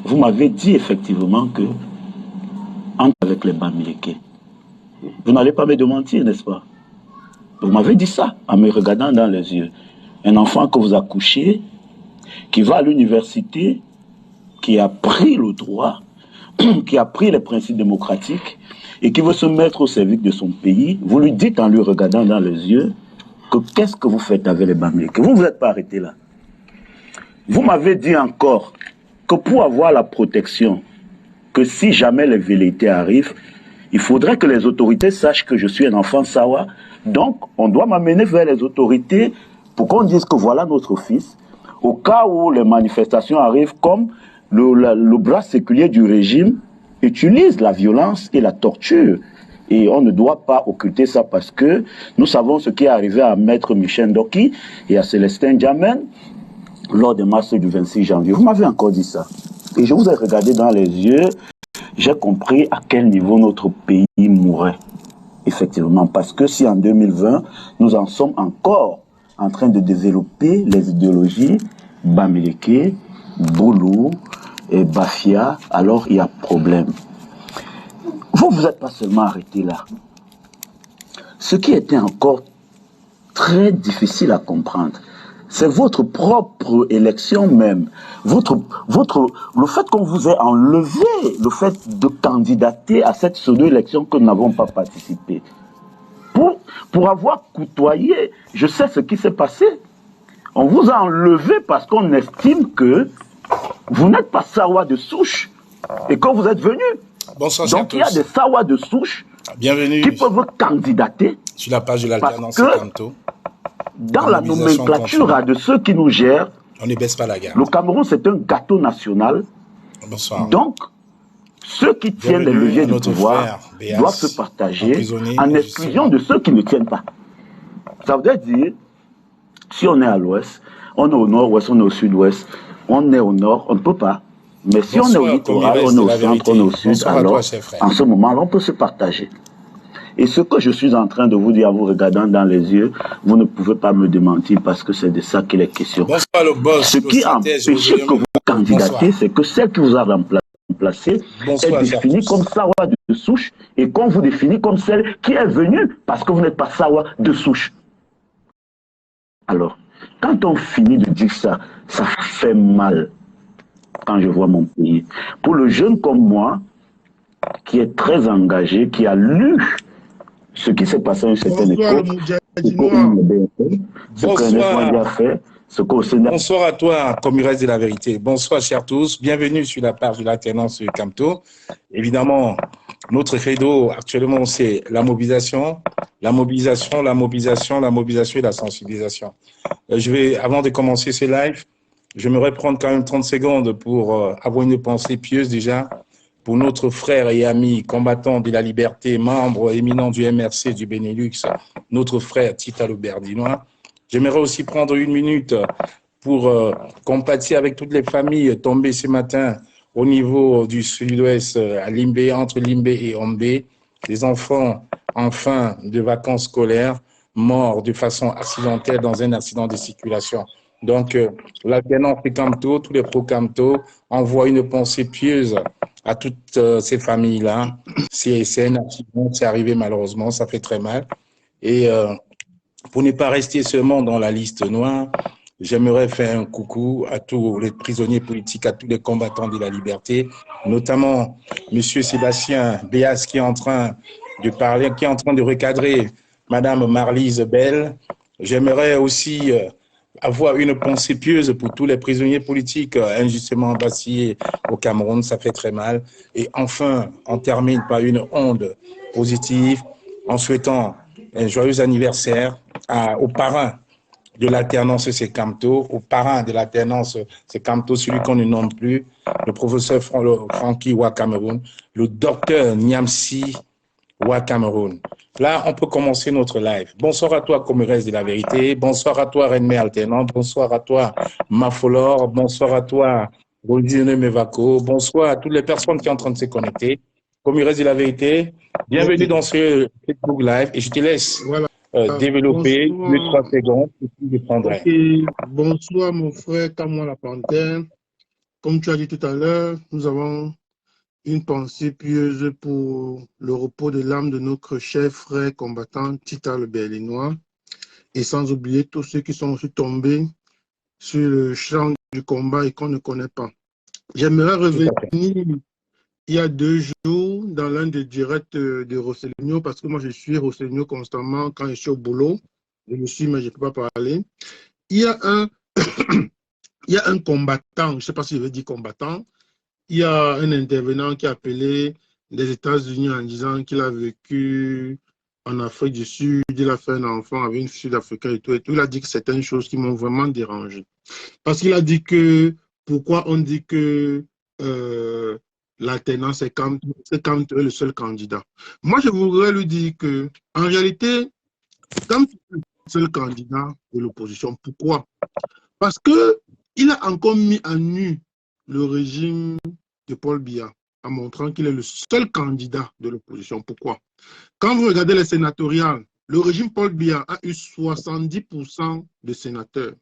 vous m'avez dit effectivement que entre avec les Bamileke. Vous n'allez pas me démentir, n'est-ce pas? Vous m'avez dit ça en me regardant dans les yeux. Un enfant que vous accouchez, qui va à l'université, qui a pris le droit, qui a pris les principes démocratiques et qui veut se mettre au service de son pays, vous lui dites en lui regardant dans les yeux que qu'est-ce que vous faites avec les Bamileke? Vous ne vous êtes pas arrêté là. Vous m'avez dit encore que pour avoir la protection, que si jamais les velléités arrivent, il faudrait que les autorités sachent que je suis un enfant Sawa. Donc, on doit m'amener vers les autorités pour qu'on dise que voilà notre fils. Au cas où les manifestations arrivent, comme le bras séculier du régime utilise la violence et la torture. Et on ne doit pas occulter ça parce que nous savons ce qui est arrivé à Maître Michel Ndoki et à Célestin Djamen lors des marches du 26 janvier. Vous m'avez encore dit ça. Et je vous ai regardé dans les yeux, j'ai compris à quel niveau notre pays mourait. Effectivement, parce que si en 2020, nous en sommes encore en train de développer les idéologies Bamileke, Boulou et Bafia, alors il y a problème. Vous n'êtes pas seulement arrêté là. Ce qui était encore très difficile à comprendre, c'est votre propre élection même. Le fait qu'on vous ait enlevé le fait de candidater à cette pseudo-élection que nous n'avons pas participé. Pour avoir côtoyé, je sais ce qui s'est passé. On vous a enlevé parce qu'on estime que vous n'êtes pas Sawa de souche et que vous êtes venu. Bonsoir. Donc il y a des Sawa de souche qui peuvent candidater sur la page de l'alternance Camto. Dans la nomenclature de ceux qui nous gèrent, on ne baisse pas la garde. Le Cameroun, c'est un gâteau national. Bonsoir. Donc, ceux qui tiennent les leviers du pouvoir doivent se partager en exclusion de ceux qui ne tiennent pas. Ça veut dire, si on est à l'ouest, on est au nord-ouest, on est au sud-ouest, on est au nord, on ne peut pas. Mais si on est au littoral, on est au centre, on est au sud, alors, en ce moment, on peut se partager. Et ce que je suis en train de vous dire en vous regardant dans les yeux, vous ne pouvez pas me démentir parce que c'est de ça qu'il est question. Bonsoir le boss. Ce qui empêche que vous candidatez, c'est que celle qui vous a remplacé est définie comme Sawa de souche et qu'on vous définit comme celle qui est venue parce que vous n'êtes pas Sawa de souche. Alors, quand on finit de dire ça, ça fait mal quand je vois mon pays. Pour le jeune comme moi, qui est très engagé, qui a lu ce qui s'est passé à une certaine époque, Bonsoir à toi, Comurès de la vérité. Bonsoir, chers tous. Bienvenue sur la page de l'alternance Camto. Évidemment, notre credo actuellement, c'est la mobilisation, la mobilisation, la mobilisation, la mobilisation et la sensibilisation. Avant de commencer ce live, j'aimerais prendre quand même 30 secondes pour avoir une pensée pieuse déjà pour notre frère et ami combattant de la liberté, membre éminent du MRC du Benelux, notre frère Titalo Berdinois. J'aimerais aussi prendre une minute pour compatir avec toutes les familles tombées ce matin au niveau du sud-ouest, à Limbé, entre Limbé et Ombé, des enfants en fin de vacances scolaires morts de façon accidentelle dans un accident de circulation. Donc, l'alternance Camto, tous les pro-Camto envoient une pensée pieuse à toutes ces familles-là. C'est un accident, c'est arrivé malheureusement, ça fait très mal. Et pour ne pas rester seulement dans la liste noire, j'aimerais faire un coucou à tous les prisonniers politiques, à tous les combattants de la liberté, notamment M. Sébastien Béas qui est en train de parler, qui est en train de recadrer Mme Marlise Bell. J'aimerais aussi avoir une pensée pieuse pour tous les prisonniers politiques injustement vacillés au Cameroun, ça fait très mal. Et enfin, on termine par une onde positive en souhaitant un joyeux anniversaire aux parrains de l'alternance Camto, aux parrains de l'alternance Camto, celui qu'on ne nomme plus, le professeur Francky Ouacameroun, le docteur Niamsi Ouacameroun. Là, on peut commencer notre live. Bonsoir à toi, Comurès de la vérité. Bonsoir à toi, Renmé Alternant. Bonsoir à toi, Mafolor. Bonsoir à toi, Rosine Mevako. Bonsoir à toutes les personnes qui sont en train de se connecter. Comurès de la vérité, bienvenue dans ce Facebook Live et je te laisse développer les 3 secondes et puis je prendrai. Bonsoir, mon frère Kamwa Lapantin. comme tu as dit tout à l'heure, nous avons une pensée pieuse pour le repos de l'âme de notre cher frère combattant Tita le Berlinois, et sans oublier tous ceux qui sont aussi tombés sur le champ du combat et qu'on ne connaît pas. J'aimerais revenir il y a 2 jours dans l'un des directs de Rossellino, parce que moi je suis Rossellino constamment quand je suis au boulot. Je me suis, mais je ne peux pas parler. Il y a un, il y a un combattant, je ne sais pas si je vais dire combattant, il y a un intervenant qui a appelé des États-Unis en disant qu'il a vécu en Afrique du Sud, il a fait un enfant avec une Sud-Africaine et tout, et tout. Il a dit que certaines choses qui m'ont vraiment dérangé. Parce qu'il a dit que, pourquoi on dit que l'alternance, c'est quand tu es le seul candidat. Moi, je voudrais lui dire que, en réalité, quand tu es le seul candidat de l'opposition, pourquoi? Parce qu'il a encore mis à nu le régime de Paul Biya en montrant qu'il est le seul candidat de l'opposition. Pourquoi? Quand vous regardez les sénatoriales, le régime Paul Biya a eu 70% de sénateurs.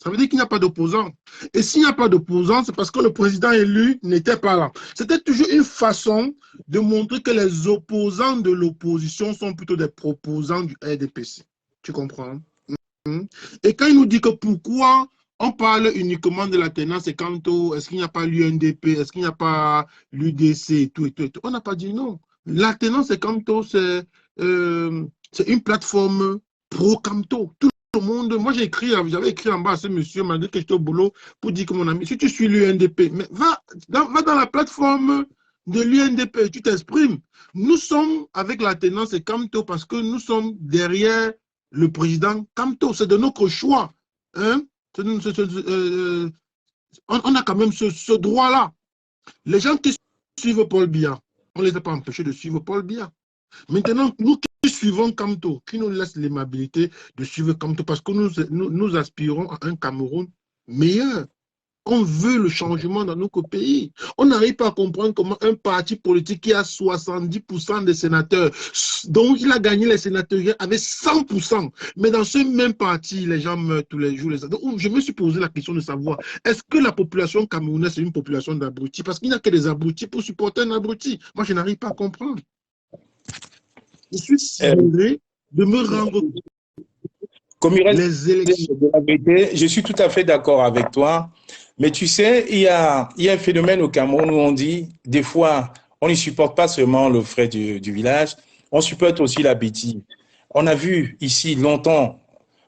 Ça veut dire qu'il n'y a pas d'opposants. Et s'il n'y a pas d'opposants, c'est parce que le président élu n'était pas là. C'était toujours une façon de montrer que les opposants de l'opposition sont plutôt des proposants du RDPC. Tu comprends? Et quand il nous dit que pourquoi on parle uniquement de l'alternance et Kanto, est-ce qu'il n'y a pas l'UNDP, est-ce qu'il n'y a pas l'UDC et tout, et tout, et tout, on n'a pas dit non. L'alternance et Kanto, c'est une plateforme pro-Kanto. Tout le monde, moi j'avais écrit en bas à ce monsieur, malgré que j'étais au boulot, pour dire que mon ami, si tu suis l'UNDP, mais va dans la plateforme de l'UNDP, tu t'exprimes. Nous sommes avec l'alternance et Kanto parce que nous sommes derrière le président Kamto, c'est de notre choix. Hein? On a quand même ce droit-là. Les gens qui suivent Paul Biya, on ne les a pas empêchés de suivre Paul Biya. Maintenant, nous qui suivons Kamto, qui nous laisse l'aimabilité de suivre Kamto, parce que nous aspirons à un Cameroun meilleur. On veut le changement dans notre pays. On n'arrive pas à comprendre comment un parti politique qui a 70% des sénateurs, dont il a gagné les sénateurs avec 100%, mais dans ce même parti, les gens meurent tous les jours. Donc, je me suis posé la question de savoir, est-ce que la population camerounaise est une population d'abrutis? Parce qu'il n'y a que des abrutis pour supporter un abruti. Moi, je n'arrive pas à comprendre. Je suis sidéré de me rendre comme il reste les élections. de la vérité, je suis tout à fait d'accord avec toi. Mais tu sais, il y a un phénomène au Cameroun où on dit, des fois, on ne supporte pas seulement le frais du village, on supporte aussi la bêtise. On a vu ici longtemps,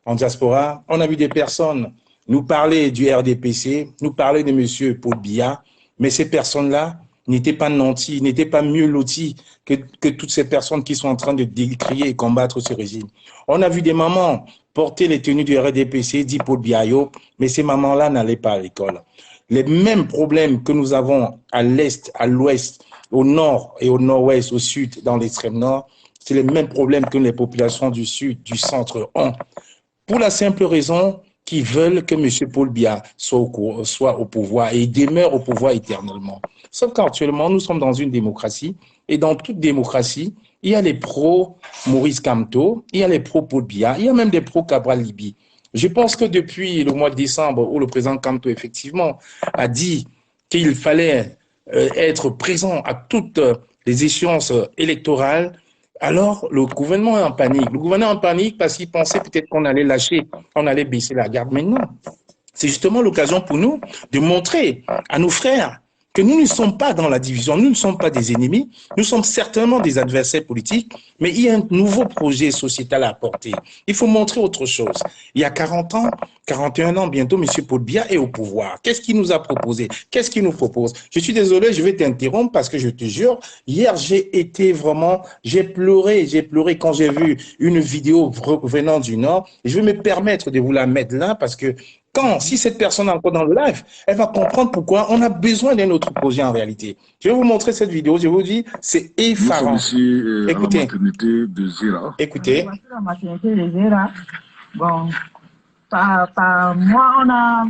en diaspora, on a vu des personnes nous parler du RDPC, nous parler de M. Paul Biya, mais ces personnes-là n'étaient pas nantis, n'étaient pas mieux lotis que toutes ces personnes qui sont en train de décrier et combattre ce régime. On a vu des mamans porter les tenues du RDPC, dit Paul Biya, mais ces mamans-là n'allaient pas à l'école. Les mêmes problèmes que nous avons à l'est, à l'ouest, au nord et au nord-ouest, au sud, dans l'extrême nord, c'est les mêmes problèmes que les populations du sud, du centre ont. Pour la simple raison qu'ils veulent que M. Paul Biya soit au pouvoir et demeure au pouvoir éternellement. Sauf qu'actuellement, nous sommes dans une démocratie et dans toute démocratie, il y a les pro-Maurice Kamto, il y a les pro-Paul Biya, il y a même des pro-Cabral Libye. Je pense que depuis le mois de décembre, où le président Kamto, effectivement, a dit qu'il fallait être présent à toutes les échéances électorales, alors le gouvernement est en panique. Le gouvernement est en panique parce qu'il pensait peut-être qu'on allait lâcher, on allait baisser la garde. Mais non, c'est justement l'occasion pour nous de montrer à nos frères que nous ne sommes pas dans la division, nous ne sommes pas des ennemis, nous sommes certainement des adversaires politiques, mais il y a un nouveau projet sociétal à apporter. Il faut montrer autre chose. Il y a 40 ans, 41 ans bientôt, M. Paul Biya est au pouvoir. Qu'est-ce qu'il nous a proposé? Qu'est-ce qu'il nous propose? Je suis désolé, je vais t'interrompre parce que je te jure, hier j'ai été vraiment, j'ai pleuré quand j'ai vu une vidéo venant du Nord. Je vais me permettre de vous la mettre là parce que si cette personne est encore dans le live, elle va comprendre pourquoi on a besoin d'un autre projet en réalité. Je vais vous montrer cette vidéo, je vous dis, c'est effarant. Nous sommes ici Écoutez. à la maternité de Zira. Écoutez. La maternité de Zira, bon, par mois, on a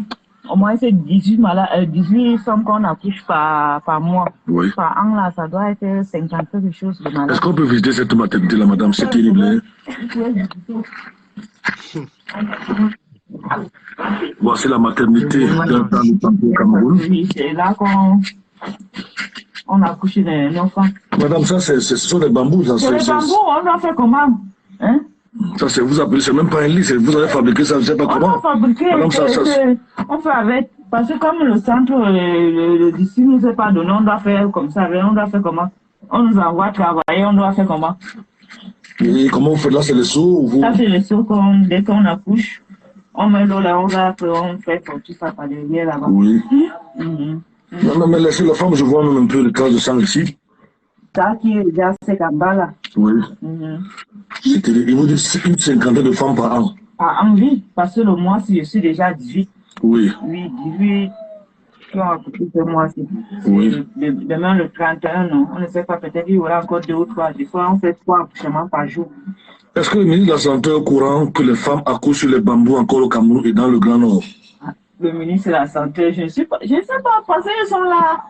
au moins 18 sommes qu'on accouche par mois. Oui. Par an, là, ça doit être 50 quelque chose de malade. Est-ce qu'on peut visiter cette maternité-là, madame? C'est terrible. Voici la maternité d'un temps de Tantôt au Cameroun. Oui, c'est là qu'on a couché les enfants. Madame, ça, ce sont des bambous. C'est les bambous, on doit faire comment? Hein? Ça, c'est vous appelez, c'est même pas un lit, vous avez fabriqué ça, je ne sais pas On comment. a fabriqué, Madame, on fait avec, parce que comme le centre d'ici ne nous est pas donné, on doit faire comme ça, on doit faire comment? On nous envoie travailler, on doit faire comment? Et comment vous faites là, c'est les seaux vous... Ça, c'est les seaux, dès qu'on accouche, on met l'eau là, on fait tout ça par derrière là-bas. Oui. Non, mais laissez la femme, je vois même un peu le cas de sang ici. Ça qui est déjà sec en bas là. Oui. Il vous dit une cinquantaine de femmes par an. En vie, parce que le mois, si je suis déjà 18. Oui. Oui, 18 qui ont accouché ce mois-ci. Oui. Demain, le 31, non. On ne sait pas, peut-être il y aura encore 2 ou 3. Des fois, on fait 3 accouchements par jour. Est-ce que le ministre de la Santé est au courant que les femmes accouchent sur les bambous encore au Cameroun et dans le Grand Nord? Le ministre de la Santé, je ne sais pas, parce qu'ils sont là.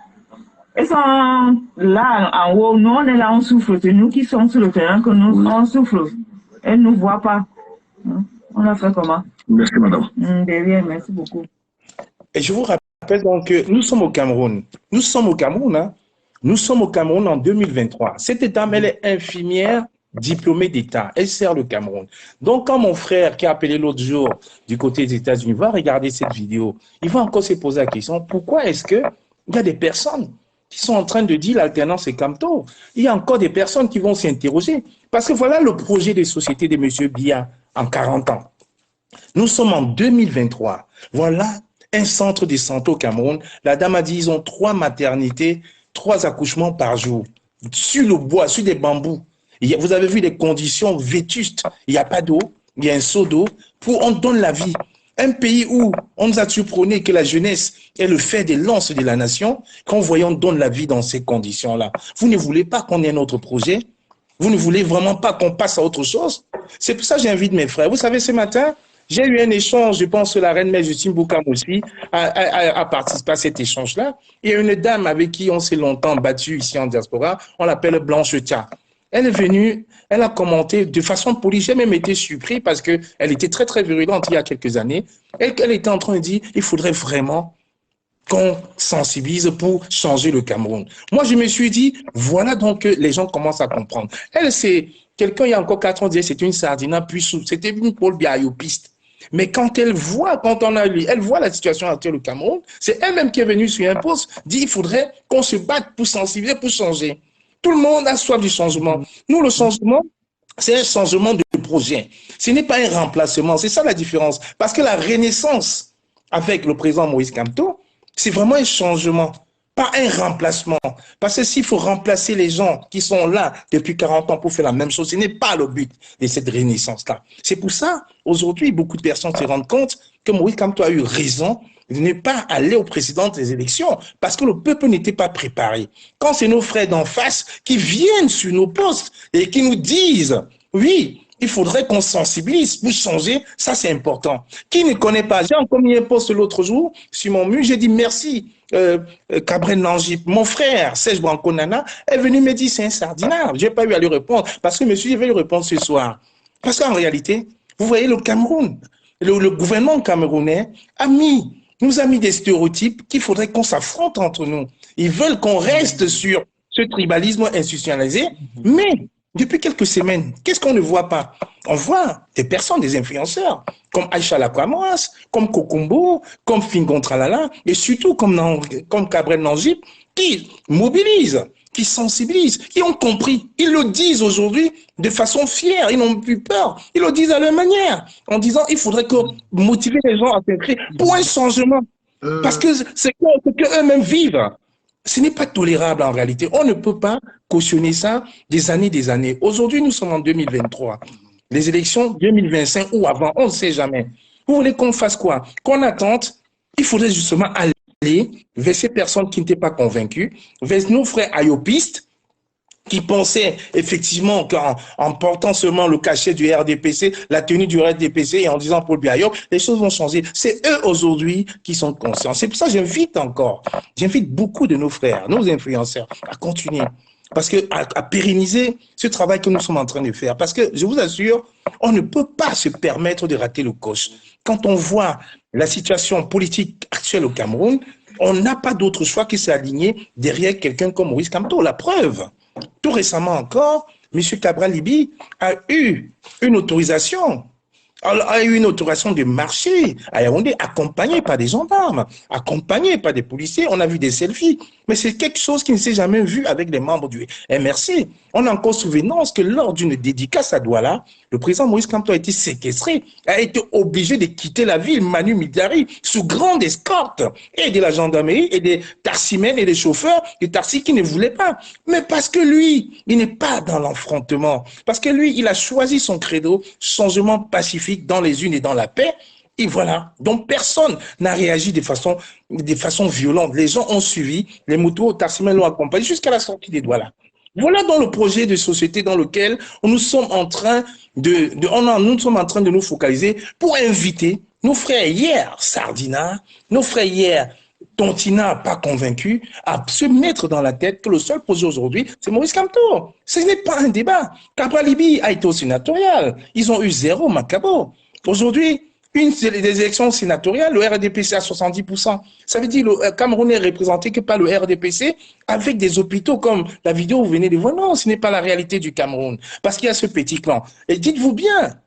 Ils sont là en haut. Nous, on est là, on souffre. C'est nous qui sommes sur le terrain que nous, on souffre. Elles ne nous voient pas. On a fait comment? Merci, madame. Derrière, merci beaucoup. Et je vous rappelle donc que nous sommes au Cameroun. Nous sommes au Cameroun, hein. Nous sommes au Cameroun en 2023. Cette dame, elle est infirmière diplômée d'État. Elle sert le Cameroun. Donc, quand mon frère qui a appelé l'autre jour du côté des États-Unis va regarder cette vidéo, il va encore se poser la question, pourquoi est-ce qu'il y a des personnes qui sont en train de dire l'alternance est Camto? Il y a encore des personnes qui vont s'interroger. Parce que voilà le projet de société de M. Biya en 40 ans. Nous sommes en 2023. Voilà un centre de santé au Cameroun. La dame a dit ils ont 3 maternités, 3 accouchements par jour. Sur le bois, sur des bambous. Vous avez vu les conditions vétustes. Il n'y a pas d'eau, il y a un seau d'eau. On donne la vie. Un pays où on nous a toujours prôné que la jeunesse est le fer des lances de la nation, quand voyons on donne la vie dans ces conditions-là. Vous ne voulez pas qu'on ait un autre projet? Vous ne voulez vraiment pas qu'on passe à autre chose? C'est pour ça que j'invite mes frères. Vous savez, ce matin, j'ai eu un échange, je pense que la reine mère Justine Boukam aussi a participé à cet échange-là. Il y a une dame avec qui on s'est longtemps battu ici en diaspora, on l'appelle Blanche Tia. Elle est venue, elle a commenté de façon polie, j'ai même été surpris parce qu'elle était très très virulente il y a quelques années. Elle était en train de dire, il faudrait vraiment qu'on sensibilise pour changer le Cameroun. Moi, je me suis dit, voilà donc que les gens commencent à comprendre. Elle, c'est quelqu'un, il y a encore 4 ans, disait c'était une sardina, puis c'était une Paul Biayopiste. Mais quand elle voit, elle voit la situation actuelle au Cameroun, c'est elle-même qui est venue sur un poste, dit il faudrait qu'on se batte pour sensibiliser, pour changer. Tout le monde a soif du changement. Nous, le changement, c'est un changement de projet. Ce n'est pas un remplacement. C'est ça la différence. Parce que la renaissance avec le président Moïse Kamto, c'est vraiment un changement, pas un remplacement. Parce que s'il faut remplacer les gens qui sont là depuis 40 ans pour faire la même chose, ce n'est pas le but de cette renaissance-là. C'est pour ça, aujourd'hui, beaucoup de personnes se rendent compte que Moïse Kamto a eu raison de ne pas aller au président des élections parce que le peuple n'était pas préparé. Quand c'est nos frères d'en face qui viennent sur nos postes et qui nous disent, oui, il faudrait qu'on sensibilise pour changer, ça c'est important. Qui ne connaît pas, j'ai encore mis un post l'autre jour sur mon mur, j'ai dit merci Cabrel Nangip, mon frère Serge Branco Nana est venu me dire c'est un sardinard. Je n'ai pas eu à lui répondre parce que monsieur, je vais lui répondre ce soir. Parce qu'en réalité, vous voyez le Cameroun, le gouvernement camerounais nous a mis des stéréotypes qu'il faudrait qu'on s'affronte entre nous. Ils veulent qu'on reste sur ce tribalisme institutionnalisé, mais depuis quelques semaines, qu'est-ce qu'on ne voit pas? On voit des personnes, des influenceurs, comme Aïcha Lakwamos, comme Kokumbo, comme Fingon Tralala, et surtout comme Cabrel Nangip, qui mobilisent, qui sensibilisent, qui ont compris. Ils le disent aujourd'hui de façon fière, ils n'ont plus peur. Ils le disent à leur manière, en disant il faudrait motiver les gens à s'inscrire pour un changement. Parce que c'est qu'eux-mêmes vivent. Ce n'est pas tolérable en réalité. On ne peut pas cautionner ça des années. Aujourd'hui, nous sommes en 2023. Les élections 2025 ou avant, on ne sait jamais. Vous voulez qu'on fasse quoi? Qu'on attende? Il faudrait justement aller vers ces personnes qui n'étaient pas convaincues, vers nos frères ayopistes, qui pensaient effectivement qu'en portant seulement le cachet du RDPC, la tenue du RDPC et en disant Paul Biayop, les choses vont changer. C'est eux aujourd'hui qui sont conscients. C'est pour ça que j'invite beaucoup de nos frères, nos influenceurs à continuer. parce que à pérenniser ce travail que nous sommes en train de faire. Parce que je vous assure, on ne peut pas se permettre de rater le coche. Quand on voit la situation politique actuelle au Cameroun, on n'a pas d'autre choix que s'aligner derrière quelqu'un comme Maurice Kamto. La preuve, tout récemment encore, M. Cabral Libi a eu une autorisation de marché à Yaoundé, accompagné par des gendarmes, accompagné par des policiers. On a vu des selfies. Mais c'est quelque chose qui ne s'est jamais vu avec les membres du MRC. On a encore souvenance que lors d'une dédicace à Douala, le président Maurice Kamto a été séquestré, a été obligé de quitter la ville, Manu Militari, sous grande escorte, et de la gendarmerie, et des taximens et des chauffeurs de taxi qui ne voulaient pas. Mais parce que lui, il n'est pas dans l'affrontement. Parce que lui, il a choisi son credo, changement pacifique dans les unes et dans la paix. Et voilà. Donc, personne n'a réagi de façon violente. Les gens ont suivi, les motos, taximens l'ont accompagné jusqu'à la sortie des Douala. Voilà dans le projet de société dans lequel nous sommes en train de nous focaliser pour inviter nos frères hier, Sardina, nos frères hier, Tontina, pas convaincus, à se mettre dans la tête que le seul projet aujourd'hui, c'est Maurice Kamto. Ce n'est pas un débat. Cabral Libi a été au sénatorial. Ils ont eu 0 Macabo. Aujourd'hui, des élections sénatoriales, le RDPC à 70%. Ça veut dire que le Cameroun n'est représenté que par le RDPC avec des hôpitaux comme la vidéo que vous venez de voir. Non, ce n'est pas la réalité du Cameroun. Parce qu'il y a ce petit clan. Et dites-vous bien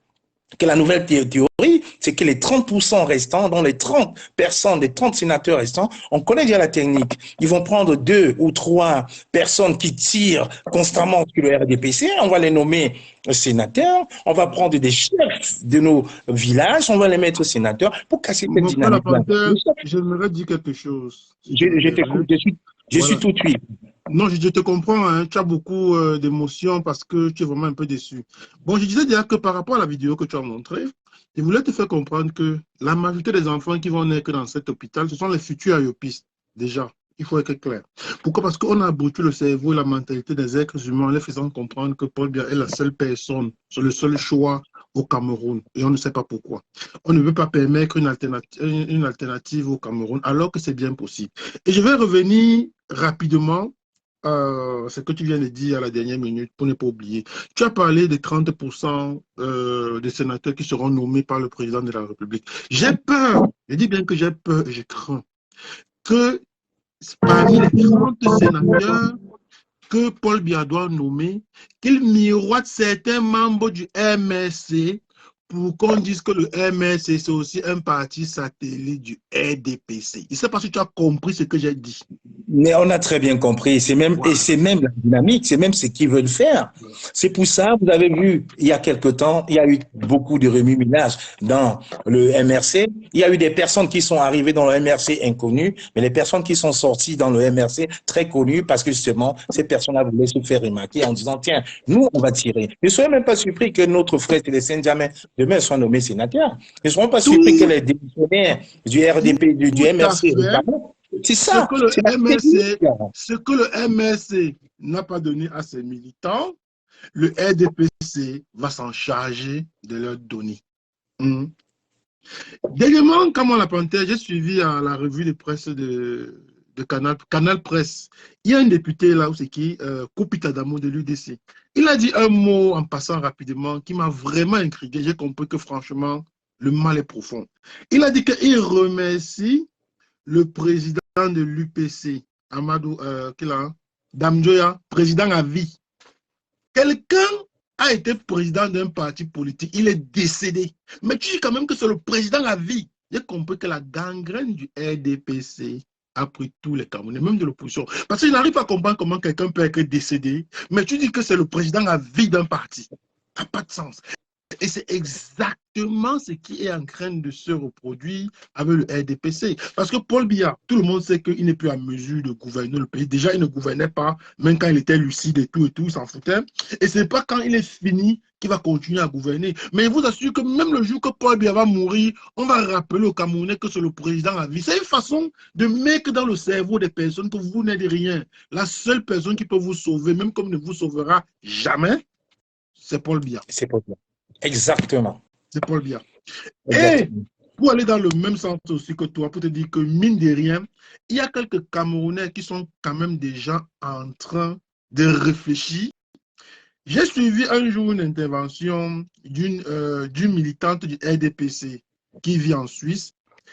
que la nouvelle théorie, c'est que les 30% restants, dans les 30 personnes, les 30 sénateurs restants, on connaît déjà la technique. Ils vont prendre 2 ou 3 personnes qui tirent constamment sur le RDPC, on va les nommer sénateurs, on va prendre des chefs de nos villages, on va les mettre sénateurs pour casser cette dynamique. J'aimerais dire quelque chose. Je t'écoute, je suis tout de suite. Non, je te comprends, hein. Tu as beaucoup d'émotions parce que tu es vraiment un peu déçu. Bon, je disais déjà que par rapport à la vidéo que tu as montrée, je voulais te faire comprendre que la majorité des enfants qui vont naître dans cet hôpital, ce sont les futurs ayopistes, déjà. Il faut être clair. Pourquoi? Parce qu'on a abruti le cerveau et la mentalité des êtres humains en les faisant comprendre que Paul Biya est la seule personne, c'est le seul choix au Cameroun. Et on ne sait pas pourquoi. On ne veut pas permettre une alternative au Cameroun, alors que c'est bien possible. Et je vais revenir rapidement ce que tu viens de dire à la dernière minute, pour ne pas oublier. Tu as parlé des 30% des sénateurs qui seront nommés par le président de la République. J'ai peur, je dis bien que j'ai peur et je crains que parmi les 30 sénateurs que Paul Biya doit nommer, qu'il miroite certains membres du MRC pour qu'on dise que le MRC, c'est aussi un parti satellite du RDPC. Je ne sais pas si tu as compris ce que j'ai dit. Mais on a très bien compris. C'est même, voilà. Et c'est même la dynamique, c'est même ce qu'ils veulent faire. C'est pour ça, vous avez vu, il y a quelque temps, il y a eu beaucoup de remue-ménage dans le MRC. Il y a eu des personnes qui sont arrivées dans le MRC inconnues, mais les personnes qui sont sorties dans le MRC très connues parce que justement, ces personnes-là voulaient se faire remarquer en disant, tiens, nous, on va tirer. Ne soyez même pas surpris que notre frère Télésène Jamais demain soient nommés sénateurs. Ne seront pas surpris que les démissionnaires du RDP, du MRC, c'est ça. Ce que le MRC n'a pas donné à ses militants, le RDPC va s'en charger de leur donner. Dernièrement, comme on l'a planté, j'ai suivi à la revue de presse de Canal Presse. Il y a un député là, c'est qui Koupita Damo de l'UDC. Il a dit un mot en passant rapidement qui m'a vraiment intrigué. J'ai compris que franchement, le mal est profond. Il a dit qu'il remercie le président de l'UPC, Amadou Damjoya, président à vie. Quelqu'un a été président d'un parti politique, il est décédé. Mais tu dis quand même que c'est le président à vie. J'ai compris que la gangrène du RDPC a pris tous les Camerounais, même de l'opposition. Parce qu'il n'arrive pas à comprendre comment quelqu'un peut être décédé, mais tu dis que c'est le président à vie d'un parti. Ça n'a pas de sens. Et c'est exactement ce qui est en train de se reproduire avec le RDPC. Parce que Paul Biya, tout le monde sait qu'il n'est plus à mesure de gouverner le pays. Déjà, il ne gouvernait pas, même quand il était lucide et tout, il s'en foutait. Et ce n'est pas quand il est fini qu'il va continuer à gouverner. Mais je vous assure que même le jour que Paul Biya va mourir, on va rappeler aux Camerounais que c'est le président à vie. C'est une façon de mettre dans le cerveau des personnes que vous n'êtes rien. La seule personne qui peut vous sauver, même comme ne vous sauvera jamais, c'est Paul Biya. C'est Paul Biya. Exactement. C'est Paul Biya. Et pour aller dans le même sens aussi que toi, pour te dire que mine de rien, il y a quelques Camerounais qui sont quand même déjà en train de réfléchir. J'ai suivi un jour une intervention d'une militante du RDPC qui vit en Suisse,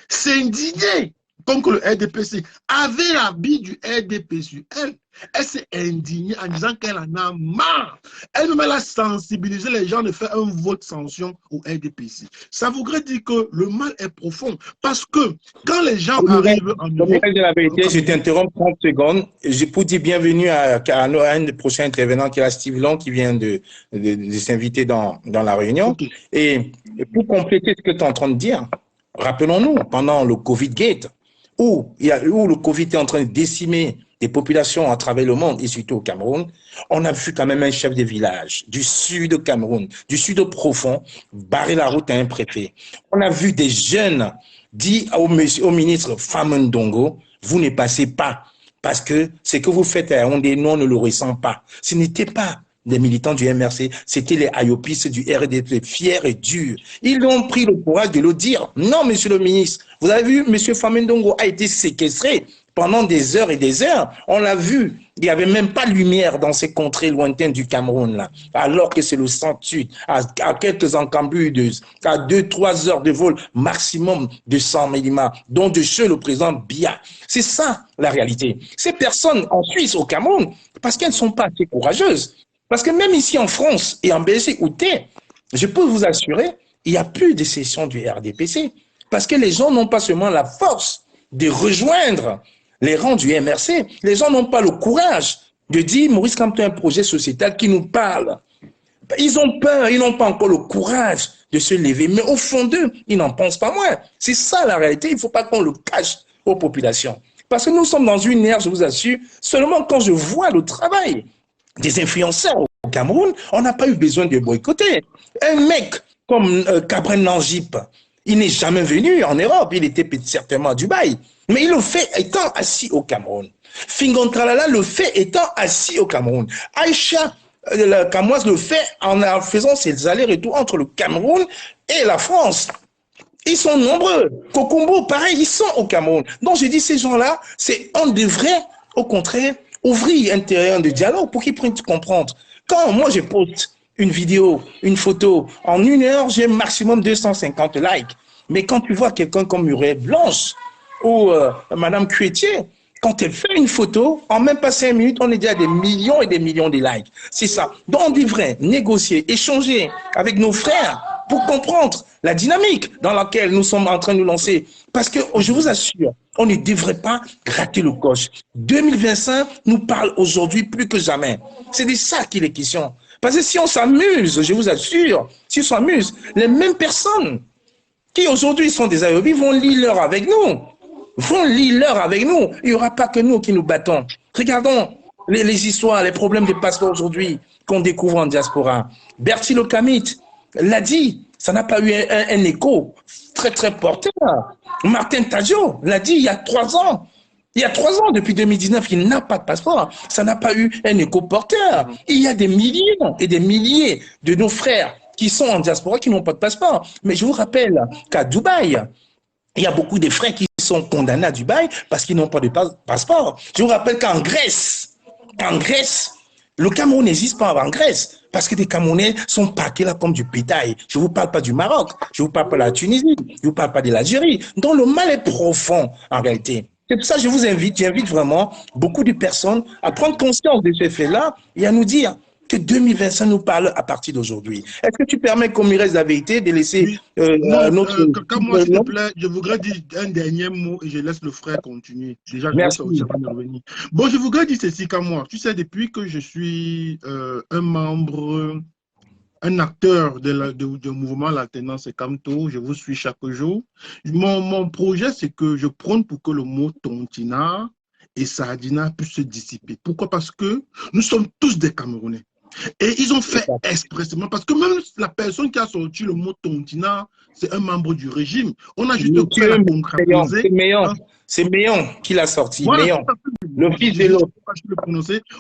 s'indigner comme que le RDPC avait l'habit du RDP sur elle. Elle s'est indignée en disant qu'elle en a marre. Elle-même, elle a sensibilisé les gens de faire un vote sanction au RDPC. Ça voudrait dire que le mal est profond. Parce que quand les gens arrivent en Europe... De la vérité, je t'interromps 30 secondes. Je peux dire bienvenue à un des prochains intervenants qui est Steve Long qui vient de s'inviter dans la réunion. Okay. Et pour compléter ce que tu es en train de dire, rappelons-nous, pendant le Covid-Gate, où le Covid est en train de décimer des populations à travers le monde et surtout au Cameroun, on a vu quand même un chef de village du sud du Cameroun, du sud profond, barrer la route à un préfet. On a vu des jeunes dire au ministre Famundongo, vous ne passez pas parce que ce que vous faites à Yaoundé, nous on ne le ressent pas. Ce n'était pas des militants du MRC, c'était les ayopistes du RDP, fiers et durs. Ils ont pris le courage de le dire. Non, monsieur le ministre, vous avez vu, monsieur Famundongo a été séquestré pendant des heures et des heures. On l'a vu, il n'y avait même pas de lumière dans ces contrées lointaines du Cameroun, là, alors que c'est le centre-sud, à quelques encambudeuses, à 2-3 heures de vol maximum de 100 millimètres, dont de chez le président Biya. C'est ça, la réalité. Ces personnes en Suisse, au Cameroun, parce qu'elles ne sont pas assez courageuses, parce que même ici en France et en Belgique où t'es, je peux vous assurer, il n'y a plus de session du RDPC. Parce que les gens n'ont pas seulement la force de rejoindre les rangs du MRC. Les gens n'ont pas le courage de dire Maurice Kamto a un projet sociétal qui nous parle. Ils ont peur, ils n'ont pas encore le courage de se lever. Mais au fond d'eux, ils n'en pensent pas moins. C'est ça la réalité. Il ne faut pas qu'on le cache aux populations. Parce que nous sommes dans une ère, je vous assure, seulement quand je vois le travail des influenceurs au Cameroun, on n'a pas eu besoin de boycotter. Un mec comme Cabren Nangip, il n'est jamais venu en Europe, il était certainement à Dubaï, mais il le fait étant assis au Cameroun. Fingon Tralala le fait étant assis au Cameroun. Aïcha Kamoise le fait en faisant ses allers-retours entre le Cameroun et la France. Ils sont nombreux. Kokumbo, pareil, ils sont au Cameroun. Donc je dis, ces gens-là, on devrait, au contraire, ouvrir un terrain de dialogue pour qu'ils prennent comprendre. Quand moi je poste une vidéo, une photo, en 1 heure, j'ai maximum 250 likes. Mais quand tu vois quelqu'un comme Muriel Blanche ou Madame Cuetier, quand elle fait une photo, en même pas 5 minutes, on est déjà à des millions et des millions de likes. C'est ça. Donc on devrait négocier, échanger avec nos frères pour comprendre la dynamique dans laquelle nous sommes en train de nous lancer. Parce que je vous assure, on ne devrait pas gratter le coche. 2025 nous parle aujourd'hui plus que jamais. C'est de ça qu'il est question. Parce que si on s'amuse, je vous assure, si on s'amuse, les mêmes personnes qui aujourd'hui sont des ayobis vont lire l'heure avec nous. Il n'y aura pas que nous qui nous battons. Regardons les histoires, les problèmes de passeport aujourd'hui qu'on découvre en diaspora. Bertie Lokamit l'a dit, ça n'a pas eu un écho très très porteur. Martin Tadjo l'a dit il y a 3 ans. Il y a 3 ans, depuis 2019, il n'a pas de passeport. Ça n'a pas eu un écho porteur. Il y a des milliers et des milliers de nos frères qui sont en diaspora qui n'ont pas de passeport. Mais je vous rappelle qu'à Dubaï, il y a beaucoup de frères qui sont condamnés à Dubaï parce qu'ils n'ont pas de passeport. Je vous rappelle qu'en Grèce, le Cameroun n'existe pas en Grèce parce que des Camerounais sont parqués là comme du bétail. Je ne vous parle pas du Maroc, je ne vous parle pas de la Tunisie, je ne vous parle pas de l'Algérie. Donc le mal est profond en réalité. C'est pour ça que je vous invite, j'invite vraiment beaucoup de personnes à prendre conscience de ces faits-là et à nous dire que 2025 nous parle à partir d'aujourd'hui. Est-ce que tu permets qu'on me reste la vérité de laisser notre... Moi, s'il te plaît, je voudrais dire un dernier mot et je laisse le frère continuer. Déjà, je vais sortir avant de revenir. Bon, je voudrais dire ceci, comme moi. Tu sais, depuis que je suis un membre, un acteur du mouvement L'Alternance Kamto, je vous suis chaque jour. Mon projet, c'est que je prône pour que le mot tontina et sardina puisse se dissiper. Pourquoi? Parce que nous sommes tous des Camerounais. Et ils ont fait expressément, parce que même la personne qui a sorti le mot tontina, c'est un membre du régime. On a juste fait la concrétiser. C'est Méon qui l'a sorti. Voilà, Méon, le fils de l'autre.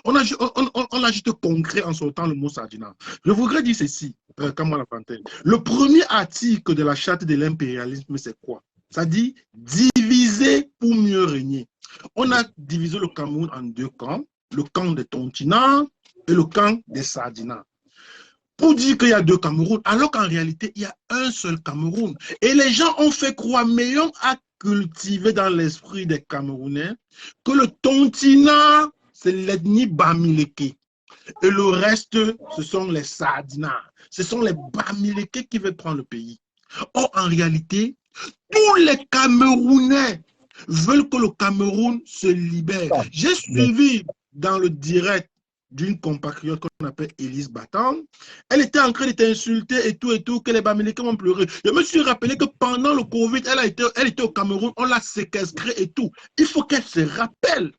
On a juste concret en sortant le mot sardina. Je voudrais dire ceci, Kamala Fontaine. Le premier article de la charte de l'impérialisme, c'est quoi? Ça dit diviser pour mieux régner. On a divisé le Cameroun en 2 camps. le camp des Tontina et le camp des Sardina. Pour dire qu'il y a deux Cameroun, alors qu'en réalité, il y a un seul Cameroun. Et les gens ont fait croire, mais on a cultivé dans l'esprit des Camerounais que le Tontina, c'est l'ethnie Bamileke. Et le reste, ce sont les Sardina. Ce sont les Bamileke qui veulent prendre le pays. Or, en réalité, tous les Camerounais veulent que le Cameroun se libère. J'ai suivi dans le direct d'une compatriote qu'on appelle Élise Batang. Elle était en train d'être insultée et tout, que les Bamileke vont pleurer. Je me suis rappelé que pendant le Covid, elle était au Cameroun, on l'a séquestrée et tout. Il faut qu'elle se rappelle.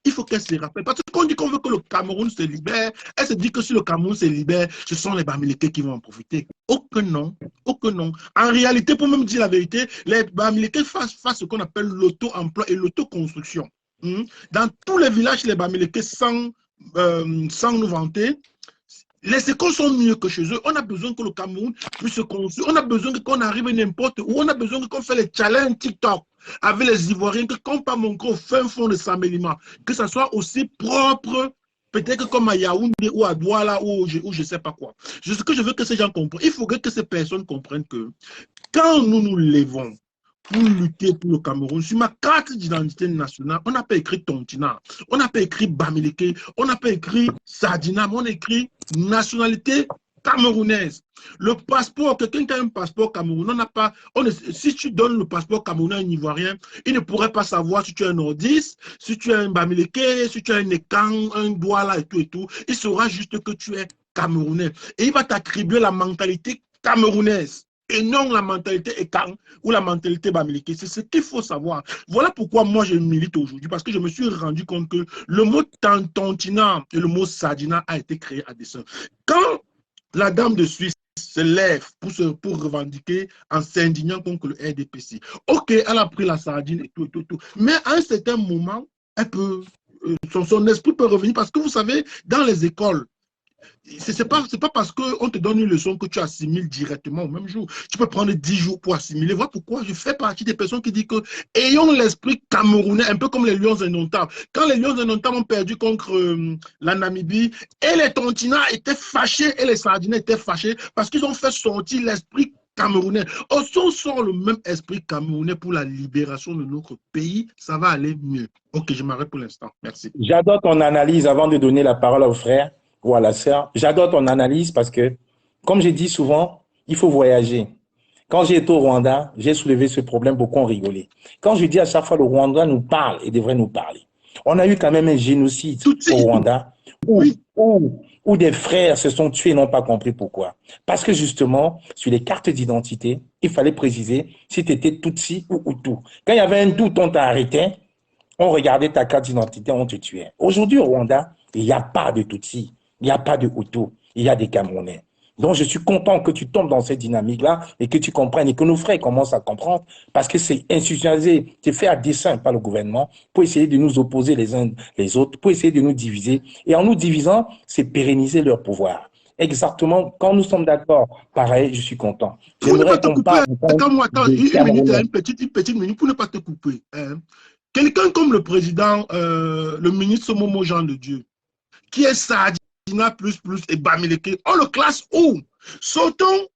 Il faut qu'elle se rappelle. Parce qu'on dit qu'on veut que le Cameroun se libère. Elle se dit que si le Cameroun se libère, ce sont les Bamileke qui vont en profiter. Aucun non. Aucun non. En réalité, pour même dire la vérité, les Bamileke fassent ce qu'on appelle l'auto-emploi et l'autoconstruction. Dans tous les villages, les Bamileke, sans nous vanter, les écoles sont mieux que chez eux. On a besoin que le Cameroun puisse se construire. On a besoin qu'on arrive n'importe où. On a besoin qu'on fasse les challenges TikTok avec les Ivoiriens, qu'on pas montrer au fin fond de Samélima. Que ça soit aussi propre, peut-être comme à Yaoundé ou à Douala ou je ne sais pas quoi. Ce que je veux que ces gens comprennent, il faudrait que ces personnes comprennent que quand nous nous levons pour lutter pour le Cameroun, sur ma carte d'identité nationale, on n'a pas écrit Tontina, on n'a pas écrit Bamileke, on n'a pas écrit Sardina, mais on a écrit nationalité camerounaise. Le passeport, quelqu'un qui a un passeport camerounais, on n'a pas. Si tu donnes le passeport camerounais à un Ivoirien, il ne pourrait pas savoir si tu es un nordiste, si tu es un Bamileke, si tu es un Ekan, un Douala et tout. Il saura juste que tu es camerounais. Et il va t'attribuer la mentalité camerounaise et non la mentalité Ekan ou la mentalité Bamileke. C'est ce qu'il faut savoir. Voilà pourquoi moi je milite aujourd'hui, parce que je me suis rendu compte que le mot Tontina et le mot Sardina a été créé à dessein. Quand la dame de Suisse se lève pour revendiquer en s'indignant contre le RDPC, ok, elle a pris la sardine et tout. Mais à un certain moment, elle peut, son esprit peut revenir, parce que vous savez, dans les écoles, c'est pas parce qu'on te donne une leçon que tu assimiles directement au même jour. Tu peux prendre 10 jours pour assimiler. Voilà pourquoi je fais partie des personnes qui disent que ayons l'esprit camerounais, un peu comme les Lions indomptables. Quand les Lions indomptables ont perdu contre la Namibie, et les Tontina étaient fâchés et les Sardinais étaient fâchés parce qu'ils ont fait sortir l'esprit camerounais. Si on sort le même esprit camerounais pour la libération de notre pays, ça va aller mieux. Ok, je m'arrête pour l'instant. Merci. J'adore ton analyse avant de donner la parole au frère ou à la sœur. J'adore ton analyse parce que, comme j'ai dit souvent, il faut voyager. Quand j'ai été au Rwanda, j'ai soulevé ce problème, beaucoup ont rigolé. Quand je dis à chaque fois le Rwanda nous parle et devrait nous parler, on a eu quand même un génocide au Rwanda où des frères se sont tués et n'ont pas compris pourquoi. Parce que justement, sur les cartes d'identité, il fallait préciser si tu étais Tutsi ou Hutu. Quand il y avait un doute, on t'a arrêté, on regardait ta carte d'identité, on te tuait. Aujourd'hui au Rwanda, il n'y a pas de Tutsi, il n'y a pas de Hutu, il y a des Camerounais. Donc, je suis content que tu tombes dans cette dynamique-là et que tu comprennes et que nos frères commencent à comprendre parce que c'est institutionnalisé, c'est fait à dessein par le gouvernement pour essayer de nous opposer les uns les autres, pour essayer de nous diviser. Et en nous divisant, c'est pérenniser leur pouvoir. Exactement. Quand nous sommes d'accord, pareil, je suis content. J'aimerais qu'on parle. Attends, une minute, une petite minute pour ne pas te couper. Quelqu'un comme le président, le ministre Momo Jean de Dieu, qui est Sardina plus et Bamileke, on le classe où? Sautons,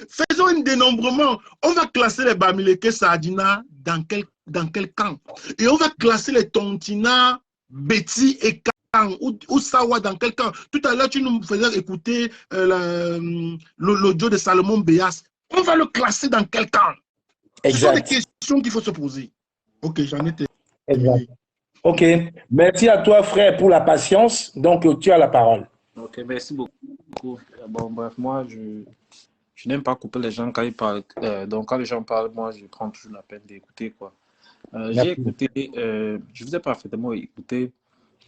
faisons un dénombrement. On va classer les Bamileke Sardina dans quel camp? Et on va classer les Tontina, Betty et Kang ou Sawa dans quel camp? Tout à l'heure, tu nous faisais écouter l'audio de Salomon Béas. On va le classer dans quel camp? Ce sont des questions qu'il faut se poser. Ok, j'en ai terminé. Ok, merci à toi frère pour la patience. Donc tu as la parole. Ok, merci beaucoup. Bon, bref, moi je n'aime pas couper les gens quand ils parlent. Donc quand les gens parlent, moi je prends toujours la peine d'écouter quoi. J'ai écouté, je vous ai parfaitement écouté.